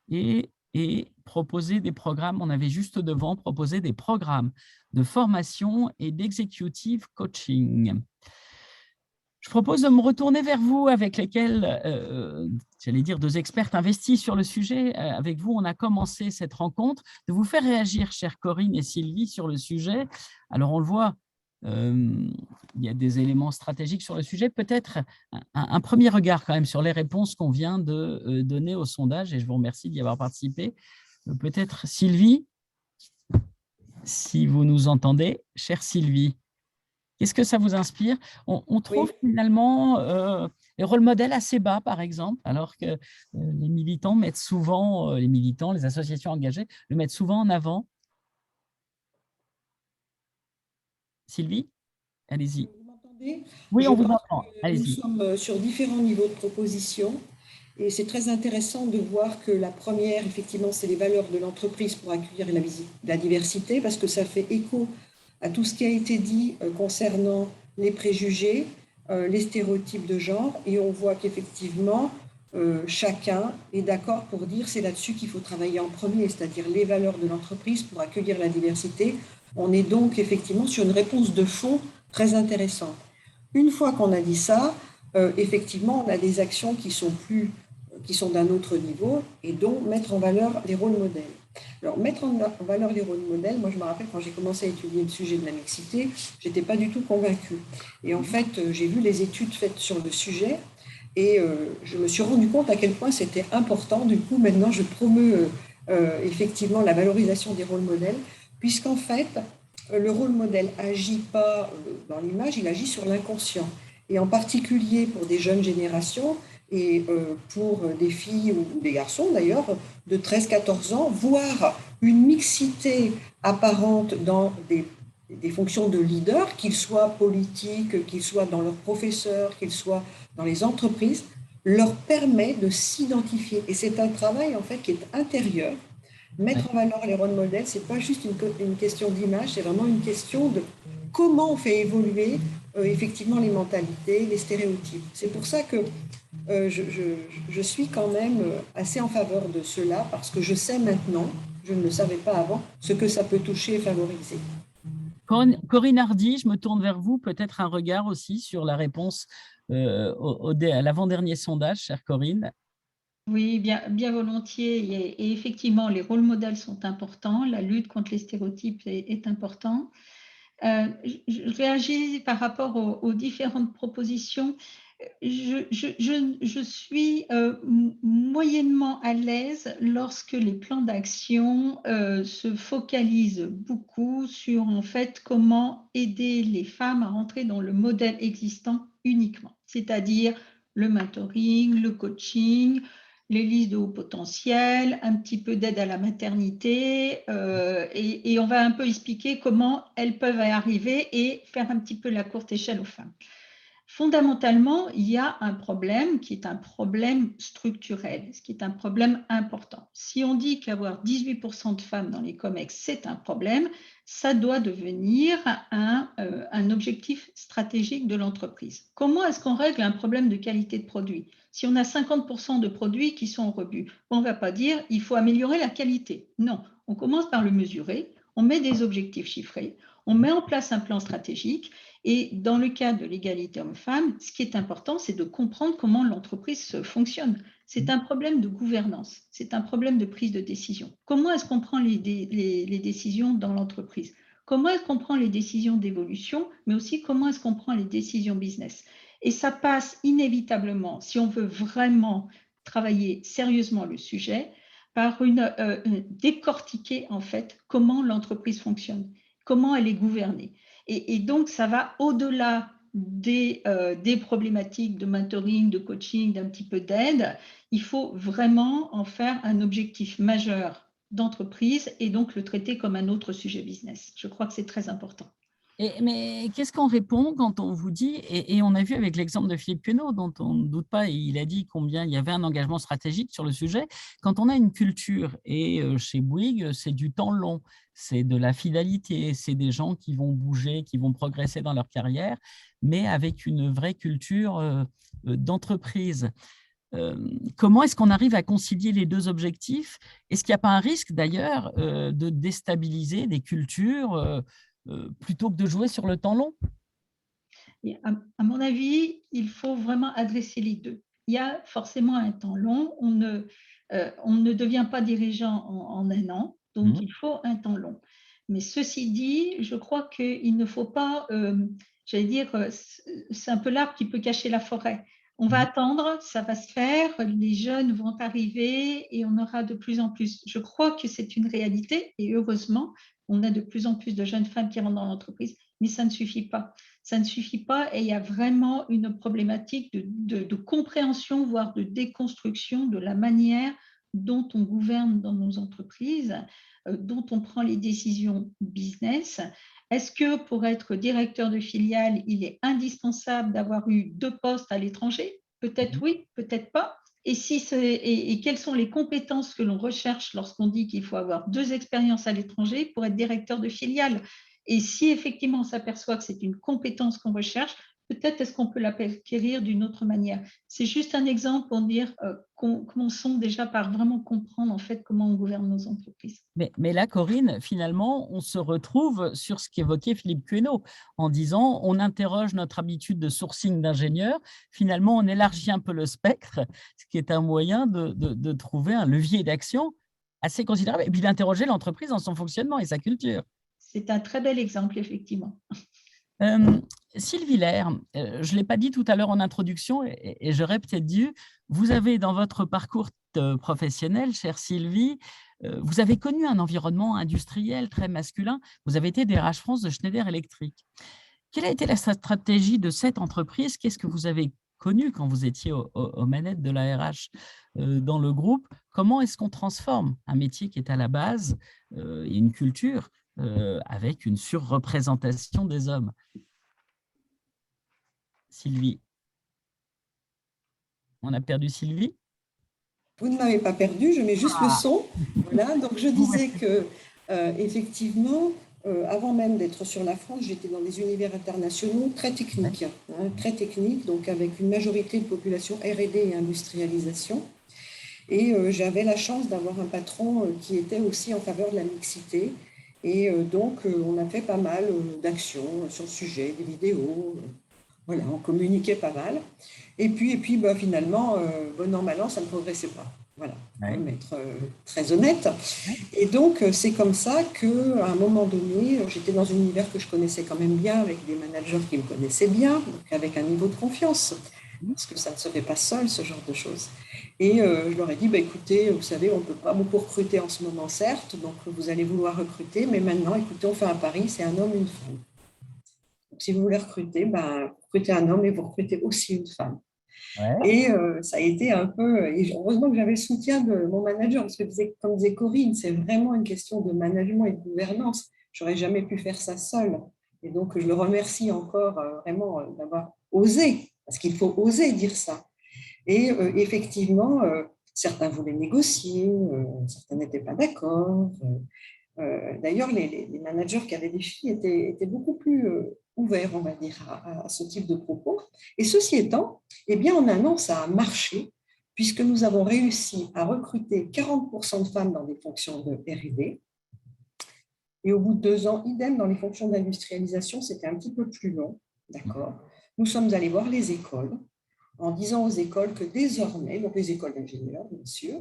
et proposer des programmes, on avait juste devant, proposer des programmes de formation et d'executive coaching. Je propose de me retourner vers vous avec lesquels, j'allais dire, 2 expertes investis sur le sujet. Avec vous, on a commencé cette rencontre, de vous faire réagir, chères Corinne et Sylvie, sur le sujet. Alors, on le voit, il y a des éléments stratégiques sur le sujet. Peut-être un premier regard quand même sur les réponses qu'on vient de donner au sondage, et je vous remercie d'y avoir participé. Peut-être Sylvie, si vous nous entendez, chère Sylvie. Qu'est-ce que ça vous inspire? On trouve finalement les rôles modèles assez bas, par exemple, alors que les militants mettent souvent, les associations engagées le mettent souvent en avant. Sylvie, allez-y. Vous m'entendez? Oui, Je on vous pense entend. que nous Allez-y. sommes sur différents niveaux de proposition et c'est très intéressant de voir que la première, effectivement, c'est les valeurs de l'entreprise pour accueillir la diversité, parce que ça fait écho à tout ce qui a été dit concernant les préjugés, les stéréotypes de genre, et on voit qu'effectivement, chacun est d'accord pour dire c'est là-dessus qu'il faut travailler en premier, c'est-à-dire les valeurs de l'entreprise pour accueillir la diversité. On est donc effectivement sur une réponse de fond très intéressante. Une fois qu'on a dit ça, effectivement, on a des actions qui sont d'un autre niveau, et donc mettre en valeur les rôles modèles. Alors, mettre en valeur les rôles modèles, moi je me rappelle quand j'ai commencé à étudier le sujet de la mixité, je n'étais pas du tout convaincue. Et en fait, j'ai vu les études faites sur le sujet et je me suis rendu compte à quel point c'était important. Du coup, maintenant, je promeus effectivement la valorisation des rôles modèles, puisqu'en fait, le rôle modèle n'agit pas dans l'image, il agit sur l'inconscient. Et en particulier pour des jeunes générations, et pour des filles ou des garçons d'ailleurs de 13-14 ans, voir une mixité apparente dans des fonctions de leader, qu'ils soient politiques, qu'ils soient dans leurs professeurs, qu'ils soient dans les entreprises, leur permet de s'identifier. Et c'est un travail en fait qui est intérieur. Mettre en valeur les rôles modèles, ce n'est pas juste une question d'image, c'est vraiment une question de comment on fait évoluer effectivement les mentalités, les stéréotypes. C'est pour ça que je suis quand même assez en faveur de cela, parce que je sais maintenant, je ne le savais pas avant, ce que ça peut toucher et favoriser. Corinne Hardy, je me tourne vers vous, peut-être un regard aussi sur la réponse à l'avant-dernier sondage, chère Corinne. Oui, bien volontiers. Et effectivement, les rôles modèles sont importants. La lutte contre les stéréotypes est importante. Je réagis par rapport aux différentes propositions. Je suis moyennement à l'aise lorsque les plans d'action se focalisent beaucoup sur en fait comment aider les femmes à rentrer dans le modèle existant uniquement, c'est-à-dire le mentoring, le coaching, les listes de haut potentiel, un petit peu d'aide à la maternité, et on va un peu expliquer comment elles peuvent y arriver et faire un petit peu la courte échelle aux femmes. Fondamentalement, il y a un problème qui est un problème structurel, ce qui est un problème important. Si on dit qu'avoir 18% de femmes dans les COMEX, c'est un problème, ça doit devenir un objectif stratégique de l'entreprise. Comment est-ce qu'on règle un problème de qualité de produit? Si on a 50% de produits qui sont en rebut, on ne va pas dire il faut améliorer la qualité. Non, on commence par le mesurer, on met des objectifs chiffrés, on met en place un plan stratégique. Et dans le cas de l'égalité homme-femme, ce qui est important, c'est de comprendre comment l'entreprise fonctionne. C'est un problème de gouvernance, c'est un problème de prise de décision. Comment est-ce qu'on prend les décisions dans l'entreprise? Comment est-ce qu'on prend les décisions d'évolution, mais aussi comment est-ce qu'on prend les décisions business? Et ça passe inévitablement, si on veut vraiment travailler sérieusement le sujet, par décortiquer en fait comment l'entreprise fonctionne, comment elle est gouvernée. Et donc, ça va au-delà des problématiques de mentoring, de coaching, d'un petit peu d'aide. Il faut vraiment en faire un objectif majeur d'entreprise et donc le traiter comme un autre sujet business. Je crois que c'est très important. Mais qu'est-ce qu'on répond quand on vous dit, et on a vu avec l'exemple de Philippe Queneau, dont on ne doute pas, il a dit combien il y avait un engagement stratégique sur le sujet, quand on a une culture, et chez Bouygues, c'est du temps long, c'est de la fidélité, c'est des gens qui vont bouger, qui vont progresser dans leur carrière, mais avec une vraie culture d'entreprise. Comment est-ce qu'on arrive à concilier les deux objectifs? Est-ce qu'il n'y a pas un risque d'ailleurs de déstabiliser des cultures plutôt que de jouer sur le temps long? Et à mon avis, il faut vraiment adresser les deux. Il y a forcément un temps long. On ne devient pas dirigeant en un an, donc il faut un temps long. Mais ceci dit, je crois qu'il ne faut pas, j'allais dire, c'est un peu l'arbre qui peut cacher la forêt. On va attendre, ça va se faire, les jeunes vont arriver et on aura de plus en plus. Je crois que c'est une réalité et heureusement, on a de plus en plus de jeunes femmes qui rentrent dans l'entreprise, mais ça ne suffit pas. Ça ne suffit pas et il y a vraiment une problématique de compréhension, voire de déconstruction de la manière dont on gouverne dans nos entreprises, dont on prend les décisions business. Est-ce que pour être directeur de filiale, il est indispensable d'avoir eu 2 postes à l'étranger? Peut-être oui, peut-être pas. Et quelles sont les compétences que l'on recherche lorsqu'on dit qu'il faut avoir 2 expériences à l'étranger pour être directeur de filiale? Et si effectivement on s'aperçoit que c'est une compétence qu'on recherche, peut-être est-ce qu'on peut l'acquérir d'une autre manière. C'est juste un exemple pour dire commençons déjà par vraiment comprendre en fait comment on gouverne nos entreprises. Mais là, Corinne, finalement, on se retrouve sur ce qu'évoquait Philippe Queneau en disant on interroge notre habitude de sourcing d'ingénieurs. Finalement, on élargit un peu le spectre, ce qui est un moyen de trouver un levier d'action assez considérable et puis d'interroger l'entreprise dans son fonctionnement et sa culture. C'est un très bel exemple, effectivement. Sylvie Lair, je ne l'ai pas dit tout à l'heure en introduction et j'aurais peut-être dû, vous avez dans votre parcours professionnel, chère Sylvie, vous avez connu un environnement industriel très masculin, vous avez été DRH France de Schneider Electric. Quelle a été la stratégie de cette entreprise? Qu'est-ce que vous avez connu quand vous étiez aux manettes de la RH dans le groupe? Comment est-ce qu'on transforme un métier qui est à la base et une culture avec une surreprésentation des hommes? Sylvie. On a perdu Sylvie? Vous ne m'avez pas perdu, je mets juste le son. Voilà, donc je disais que effectivement, avant même d'être sur la France, j'étais dans des univers internationaux très techniques, donc avec une majorité de population R&D et industrialisation. Et j'avais la chance d'avoir un patron qui était aussi en faveur de la mixité. Et donc, on a fait pas mal d'actions sur le sujet, des vidéos. Voilà, on communiquait pas mal. Et puis finalement, bon an, mal an, ça ne progressait pas. Voilà, pour être très honnête. Et donc, c'est comme ça qu'à un moment donné, j'étais dans un univers que je connaissais quand même bien, avec des managers qui me connaissaient bien, donc avec un niveau de confiance, parce que ça ne se fait pas seul, ce genre de choses. Et je leur ai dit, écoutez, vous savez, on ne peut pas beaucoup recruter en ce moment, certes, donc vous allez vouloir recruter, mais maintenant, écoutez, on fait un pari, c'est un homme, une femme. Donc, si vous voulez recruter, recrutez un homme et vous recrutez aussi une femme. Ouais. Et ça a été un peu… Et heureusement que j'avais le soutien de mon manager, parce que comme disait Corinne, c'est vraiment une question de management et de gouvernance. Je n'aurais jamais pu faire ça seule. Et donc, je le remercie encore vraiment d'avoir osé, parce qu'il faut oser dire ça. Et effectivement, certains voulaient négocier, certains n'étaient pas d'accord. D'ailleurs, les managers qui avaient des filles étaient beaucoup plus ouverts, on va dire, à ce type de propos. Et ceci étant, eh bien, en un an, ça a marché, puisque nous avons réussi à recruter 40% de femmes dans des fonctions de R&D. Et au bout de 2 ans, idem, dans les fonctions d'industrialisation, c'était un petit peu plus long. D'accord. Nous sommes allés voir les écoles, en disant aux écoles que désormais, donc les écoles d'ingénieurs, bien sûr,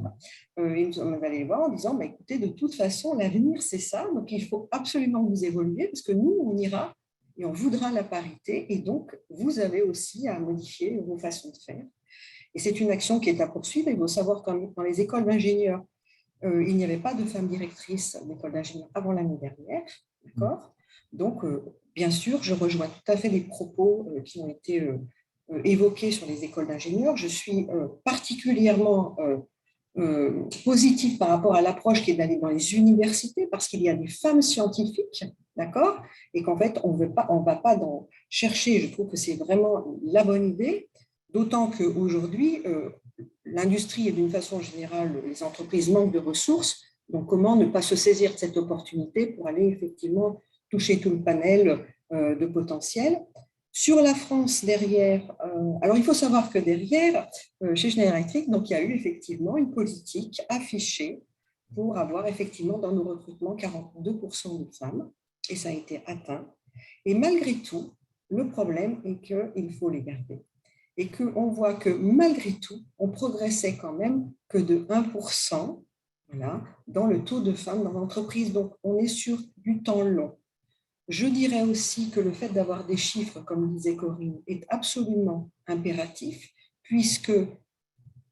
et nous sommes allés les voir en disant, écoutez, de toute façon, l'avenir, c'est ça, donc il faut absolument que vous évoluiez, parce que nous, on ira et on voudra la parité, et donc, vous avez aussi à modifier vos façons de faire. Et c'est une action qui est à poursuivre. Il faut savoir que dans les écoles d'ingénieurs, il n'y avait pas de femmes directrices d'école d'ingénieurs avant l'année dernière, d'accord. Donc, bien sûr, je rejoins tout à fait les propos qui ont été évoqué sur les écoles d'ingénieurs. Je suis particulièrement positive par rapport à l'approche qui est d'aller dans les universités, parce qu'il y a des femmes scientifiques, d'accord, et qu'en fait, on ne va pas chercher, je trouve que c'est vraiment la bonne idée, d'autant qu'aujourd'hui, l'industrie et d'une façon générale, les entreprises manquent de ressources, donc comment ne pas se saisir de cette opportunité pour aller effectivement toucher tout le panel de potentiel. Sur la France, derrière, alors il faut savoir que derrière, chez Schneider Electric, donc il y a eu effectivement une politique affichée pour avoir effectivement dans nos recrutements 42% de femmes, et ça a été atteint. Et malgré tout, Le problème est qu'il faut les garder et qu'on voit que malgré tout, on progressait quand même que de 1%, voilà, dans le taux de femmes dans l'entreprise. Donc, on est sur du temps long. Je dirais aussi que le fait d'avoir des chiffres, comme disait Corinne, est absolument impératif, puisque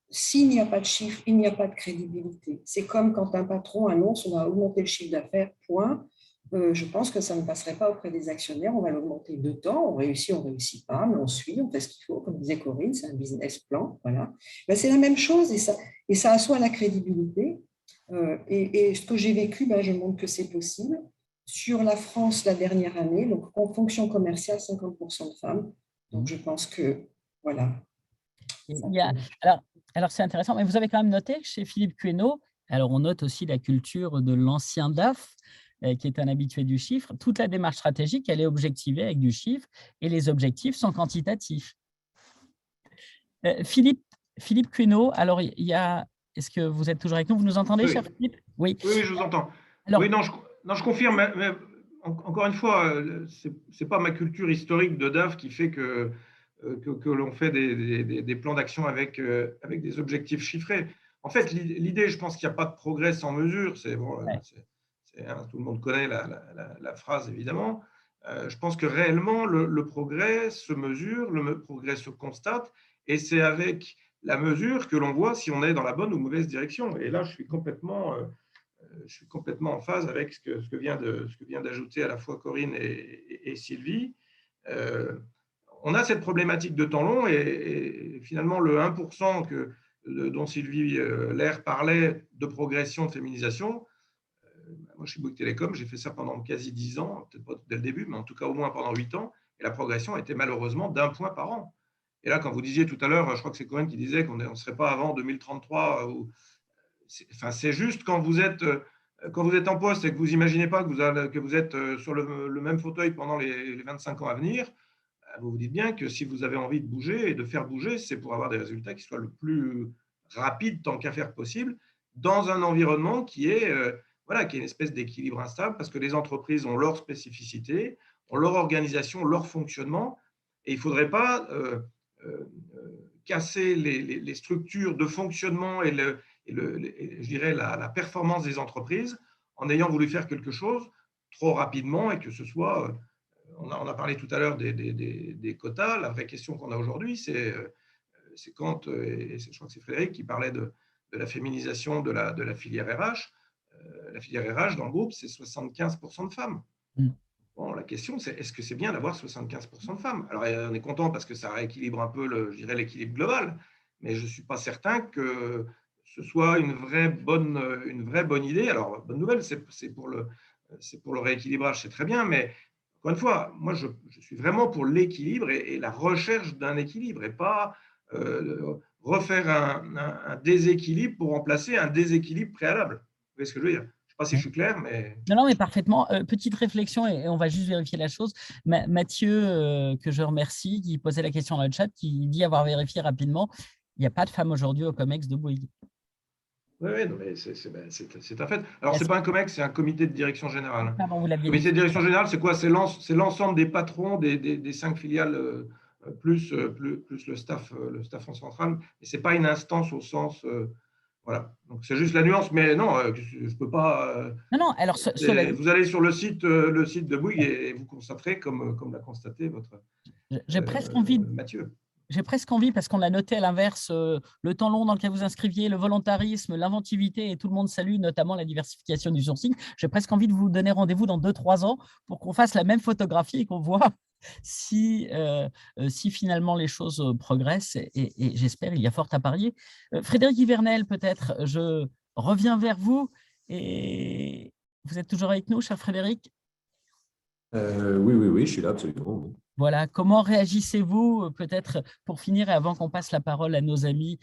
s'il n'y a pas de chiffres, il n'y a pas de crédibilité. C'est comme quand un patron annonce on va augmenter le chiffre d'affaires, point. Je pense que ça ne passerait pas auprès des actionnaires. On va l'augmenter de temps, on ne réussit pas, mais on suit, on fait ce qu'il faut. Comme disait Corinne, c'est un business plan. Voilà. Ben, c'est la même chose et ça assoit la crédibilité. Et ce que j'ai vécu, ben, je montre que c'est possible. Sur la France, la dernière année, donc en fonction commerciale, 50% de femmes. Donc je pense que, voilà. Il y a, alors c'est intéressant, mais vous avez quand même noté chez Philippe Queneau, alors on note aussi la culture de l'ancien DAF, qui est un habitué du chiffre. Toute la démarche stratégique, elle est objectivée avec du chiffre et les objectifs sont quantitatifs. Philippe Queneau, alors il y a, est-ce que vous êtes toujours avec nous? Vous nous entendez, cher Philippe? Oui, je vous entends. Alors, oui, non, je confirme, mais encore une fois, ce n'est pas ma culture historique de DAF qui fait que l'on fait des plans d'action avec des objectifs chiffrés. En fait, l'idée, je pense qu'il n'y a pas de progrès sans mesure. Tout le monde connaît la phrase, évidemment. Je pense que réellement, le progrès se mesure, le progrès se constate, et c'est avec la mesure que l'on voit si on est dans la bonne ou mauvaise direction. Et là, je suis complètement en phase avec ce que vient d'ajouter à la fois Corinne et Sylvie. On a cette problématique de temps long et finalement le 1% dont Sylvie Lair parlait de progression, de féminisation. Moi, chez Bouygues Télécom, j'ai fait ça pendant quasi 10 ans, peut-être pas dès le début, mais en tout cas au moins pendant 8 ans, et la progression était malheureusement d'1 point par an. Et là, quand vous disiez tout à l'heure, je crois que c'est Corinne qui disait qu'on ne serait pas avant 2033, c'est juste quand vous êtes en poste et que vous n'imaginez pas que vous êtes sur le même fauteuil pendant les 25 ans à venir, vous vous dites bien que si vous avez envie de bouger et de faire bouger, c'est pour avoir des résultats qui soient le plus rapides tant qu'à faire possible, dans un environnement qui est une espèce d'équilibre instable, parce que les entreprises ont leurs spécificités, ont leur organisation, leur fonctionnement, et il ne faudrait pas casser les structures de fonctionnement et je dirais la performance des entreprises en ayant voulu faire quelque chose trop rapidement et que ce soit… On a parlé tout à l'heure des quotas. La vraie question qu'on a aujourd'hui, c'est quand, et je crois que c'est Frédéric qui parlait de la féminisation de la filière RH. La filière RH dans le groupe, c'est 75% de femmes. Bon, la question, c'est est-ce que c'est bien d'avoir 75% de femmes? Alors, on est content parce que ça rééquilibre un peu, je dirais, l'équilibre global, mais je ne suis pas certain que ce soit une vraie bonne idée. Alors, bonne nouvelle, c'est pour le rééquilibrage, c'est très bien, mais encore une fois, moi, je suis vraiment pour l'équilibre et la recherche d'un équilibre et pas refaire un déséquilibre pour remplacer un déséquilibre préalable. Vous voyez ce que je veux dire? Je ne sais pas si je suis clair, mais… Non, mais parfaitement. Petite réflexion, et on va juste vérifier la chose. Mathieu, que je remercie, qui posait la question dans le chat, qui dit avoir vérifié rapidement, il n'y a pas de femme aujourd'hui au COMEX de Bouygues. Oui, non, mais c'est un fait. Alors, ce n'est pas un COMEX, c'est un comité de direction générale. Pardon, vous l'aviez dit. Le comité de direction générale, c'est quoi? C'est l'ensemble des patrons des 5 filiales, plus le staff central. Et ce n'est pas une instance au sens… voilà. Donc, c'est juste la nuance. Mais non, je ne peux pas… Non, alors… Vous allez sur le site de Bouygues et vous constaterez, comme l'a constaté votre Mathieu. J'ai presque envie, parce qu'on a noté à l'inverse le temps long dans lequel vous inscriviez, le volontarisme, l'inventivité, et tout le monde salue notamment la diversification du sourcing. J'ai presque envie de vous donner rendez-vous dans 2-3 ans pour qu'on fasse la même photographie et qu'on voit si finalement les choses progressent. Et j'espère, il y a fort à parier. Frédéric Yvernel, peut-être, je reviens vers vous. Et vous êtes toujours avec nous, cher Frédéric? Oui, je suis là, absolument. Oui. Voilà, comment réagissez-vous, peut-être pour finir et avant qu'on passe la parole à nos amis,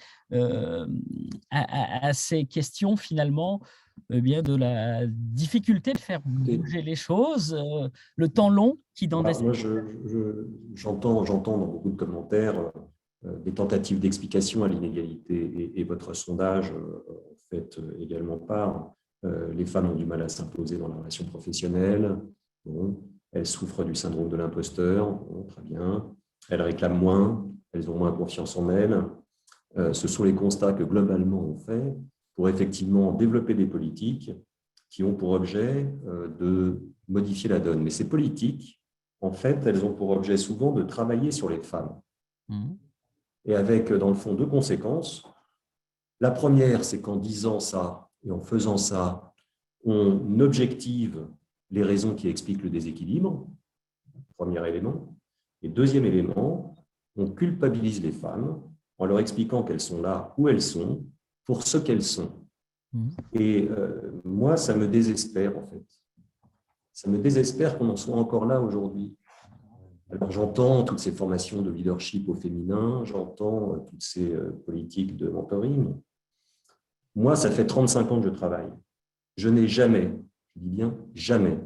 à ces questions finalement, de la difficulté de faire bouger les choses, le temps long qui dans des… Moi, j'entends dans beaucoup de commentaires des tentatives d'explication à l'inégalité et votre sondage en fait également part. Les femmes ont du mal à s'imposer dans la relation professionnelle. Bon. elles souffrent du syndrome de l'imposteur, bon, très bien, elles réclament moins, elles ont moins confiance en elles. Ce sont les constats que globalement on fait pour effectivement développer des politiques qui ont pour objet de modifier la donne. Mais ces politiques, en fait, elles ont pour objet souvent de travailler sur les femmes. Et avec, dans le fond, deux conséquences. La première, c'est qu'en disant ça et en faisant ça, on objective les raisons qui expliquent le déséquilibre, premier élément. Et deuxième élément, on culpabilise les femmes en leur expliquant qu'elles sont là où elles sont, pour ce qu'elles sont. Et moi, ça me désespère, en fait. Ça me désespère qu'on en soit encore là aujourd'hui. Alors, j'entends toutes ces formations de leadership au féminin, j'entends toutes ces politiques de mentoring. Moi, ça fait 35 ans que je travaille. Je n'ai jamais, je dis bien jamais,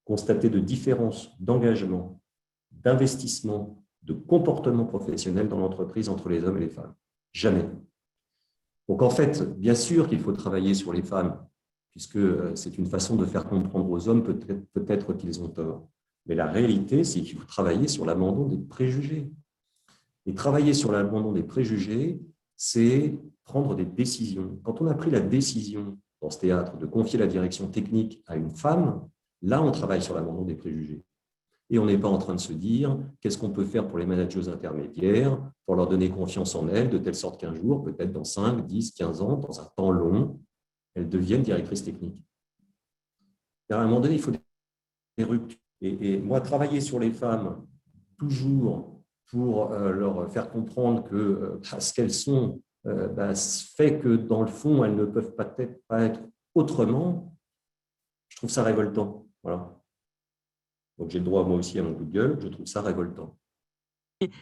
constaté de différence d'engagement, d'investissement, de comportement professionnel dans l'entreprise entre les hommes et les femmes. Jamais. Donc, en fait, bien sûr qu'il faut travailler sur les femmes, puisque c'est une façon de faire comprendre aux hommes peut-être qu'ils ont tort. Mais la réalité, c'est qu'il faut travailler sur l'abandon des préjugés. Et travailler sur l'abandon des préjugés, c'est prendre des décisions. Quand on a pris la décision dans ce théâtre de confier la direction technique à une femme, là, on travaille sur l'abandon des préjugés. Et on n'est pas en train de se dire qu'est-ce qu'on peut faire pour les managers intermédiaires, pour leur donner confiance en elles, de telle sorte qu'un jour, peut-être dans 5, 10, 15 ans, dans un temps long, elles deviennent directrices techniques. Et à un moment donné, il faut des ruptures. Et moi, travailler sur les femmes, toujours pour leur faire comprendre que ce qu'elles sont fait que, dans le fond, elles ne peuvent peut-être pas être autrement, je trouve ça révoltant. Voilà. Donc, j'ai le droit, moi aussi, à mon coup de gueule. Je trouve ça révoltant.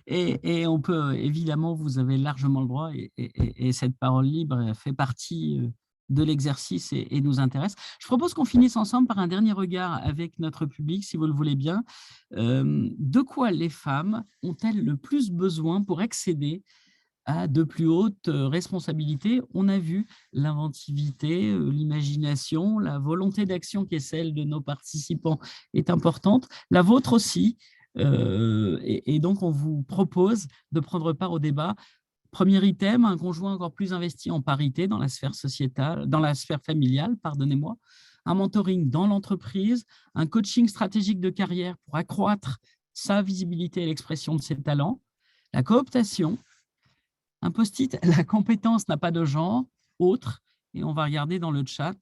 Et on peut, évidemment, vous avez largement le droit, et cette parole libre fait partie de l'exercice et nous intéresse. Je propose qu'on finisse ensemble par un dernier regard avec notre public, si vous le voulez bien. De quoi les femmes ont-elles le plus besoin pour accéder à de plus hautes responsabilités? On a vu l'inventivité, l'imagination, la volonté d'action qui est celle de nos participants est importante, la vôtre aussi. Et donc, on vous propose de prendre part au débat. Premier item, un conjoint encore plus investi en parité dans la sphère sociétale, dans la sphère familiale, pardonnez-moi, un mentoring dans l'entreprise, un coaching stratégique de carrière pour accroître sa visibilité et l'expression de ses talents, la cooptation, un post-it, la compétence n'a pas de genre, autre, et on va regarder dans le chat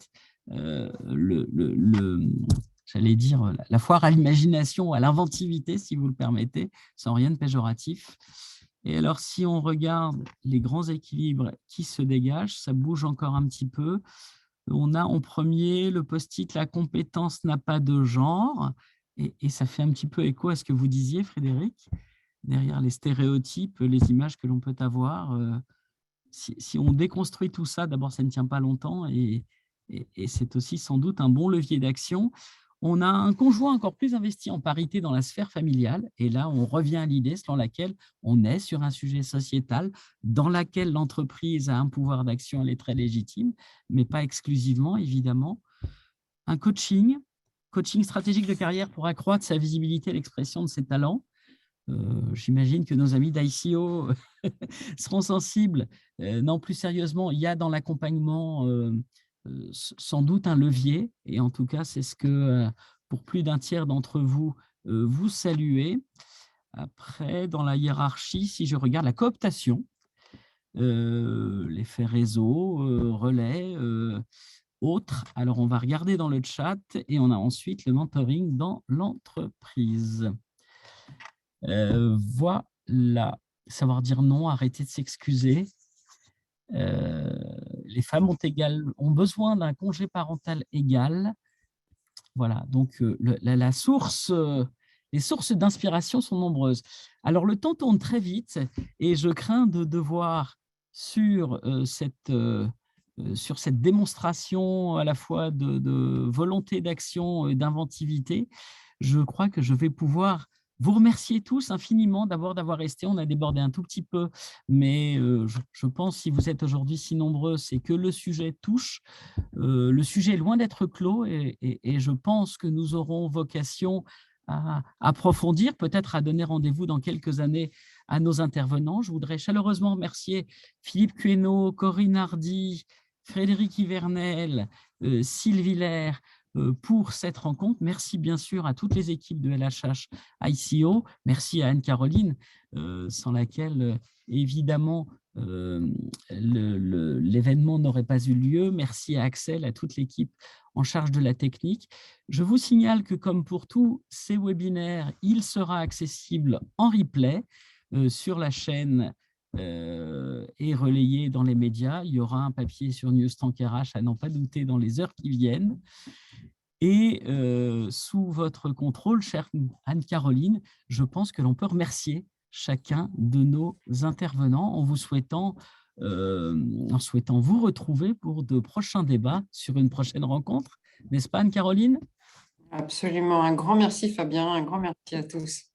j'allais dire la foire à l'imagination, à l'inventivité, si vous le permettez, sans rien de péjoratif. Et alors, si on regarde les grands équilibres qui se dégagent, ça bouge encore un petit peu. On a en premier le post-it, la compétence n'a pas de genre, et ça fait un petit peu écho à ce que vous disiez, Frédéric, derrière les stéréotypes, les images que l'on peut avoir. Si on déconstruit tout ça, d'abord, ça ne tient pas longtemps, et c'est aussi sans doute un bon levier d'action. On a un conjoint encore plus investi en parité dans la sphère familiale. Et là, on revient à l'idée selon laquelle on est sur un sujet sociétal dans laquelle l'entreprise a un pouvoir d'action, elle est très légitime, mais pas exclusivement, évidemment. Un coaching stratégique de carrière pour accroître sa visibilité et l'expression de ses talents. J'imagine que nos amis d'ICO seront sensibles. Non, plus sérieusement, il y a dans l'accompagnement sans doute un levier, et en tout cas, c'est ce que pour plus d'un tiers d'entre vous, vous saluez. Après, dans la hiérarchie, si je regarde la cooptation, l'effet réseau, relais, autres. Alors, on va regarder dans le chat, et on a ensuite le mentoring dans l'entreprise. Voilà, savoir dire non, arrêter de s'excuser. Les femmes ont besoin d'un congé parental égal. Voilà, donc les sources d'inspiration sont nombreuses. Alors, le temps tourne très vite, et je crains de devoir, sur cette démonstration à la fois de volonté d'action et d'inventivité, je crois que je vais pouvoir vous remercier tous infiniment d'abord d'avoir resté. On a débordé un tout petit peu, mais je pense, si vous êtes aujourd'hui si nombreux, c'est que le sujet touche. Le sujet est loin d'être clos, et je pense que nous aurons vocation à approfondir, peut-être à donner rendez-vous dans quelques années à nos intervenants. Je voudrais chaleureusement remercier Philippe Queneau, Corinne Hardy, Frédéric Ivernel, Sylvie Lair pour cette rencontre. Merci bien sûr à toutes les équipes de LHH ICO. Merci à Anne-Caroline, sans laquelle évidemment l'événement n'aurait pas eu lieu. Merci à Axel, à toute l'équipe en charge de la technique. Je vous signale que comme pour tous ces webinaires, il sera accessible en replay sur la chaîne et relayé dans les médias. Il y aura un papier sur Newstank RH à n'en pas douter dans les heures qui viennent. Et sous votre contrôle, chère Anne-Caroline, je pense que l'on peut remercier chacun de nos intervenants en souhaitant vous retrouver pour de prochains débats sur une prochaine rencontre. N'est-ce pas, Anne-Caroline? Absolument. Un grand merci, Fabien. Un grand merci à tous.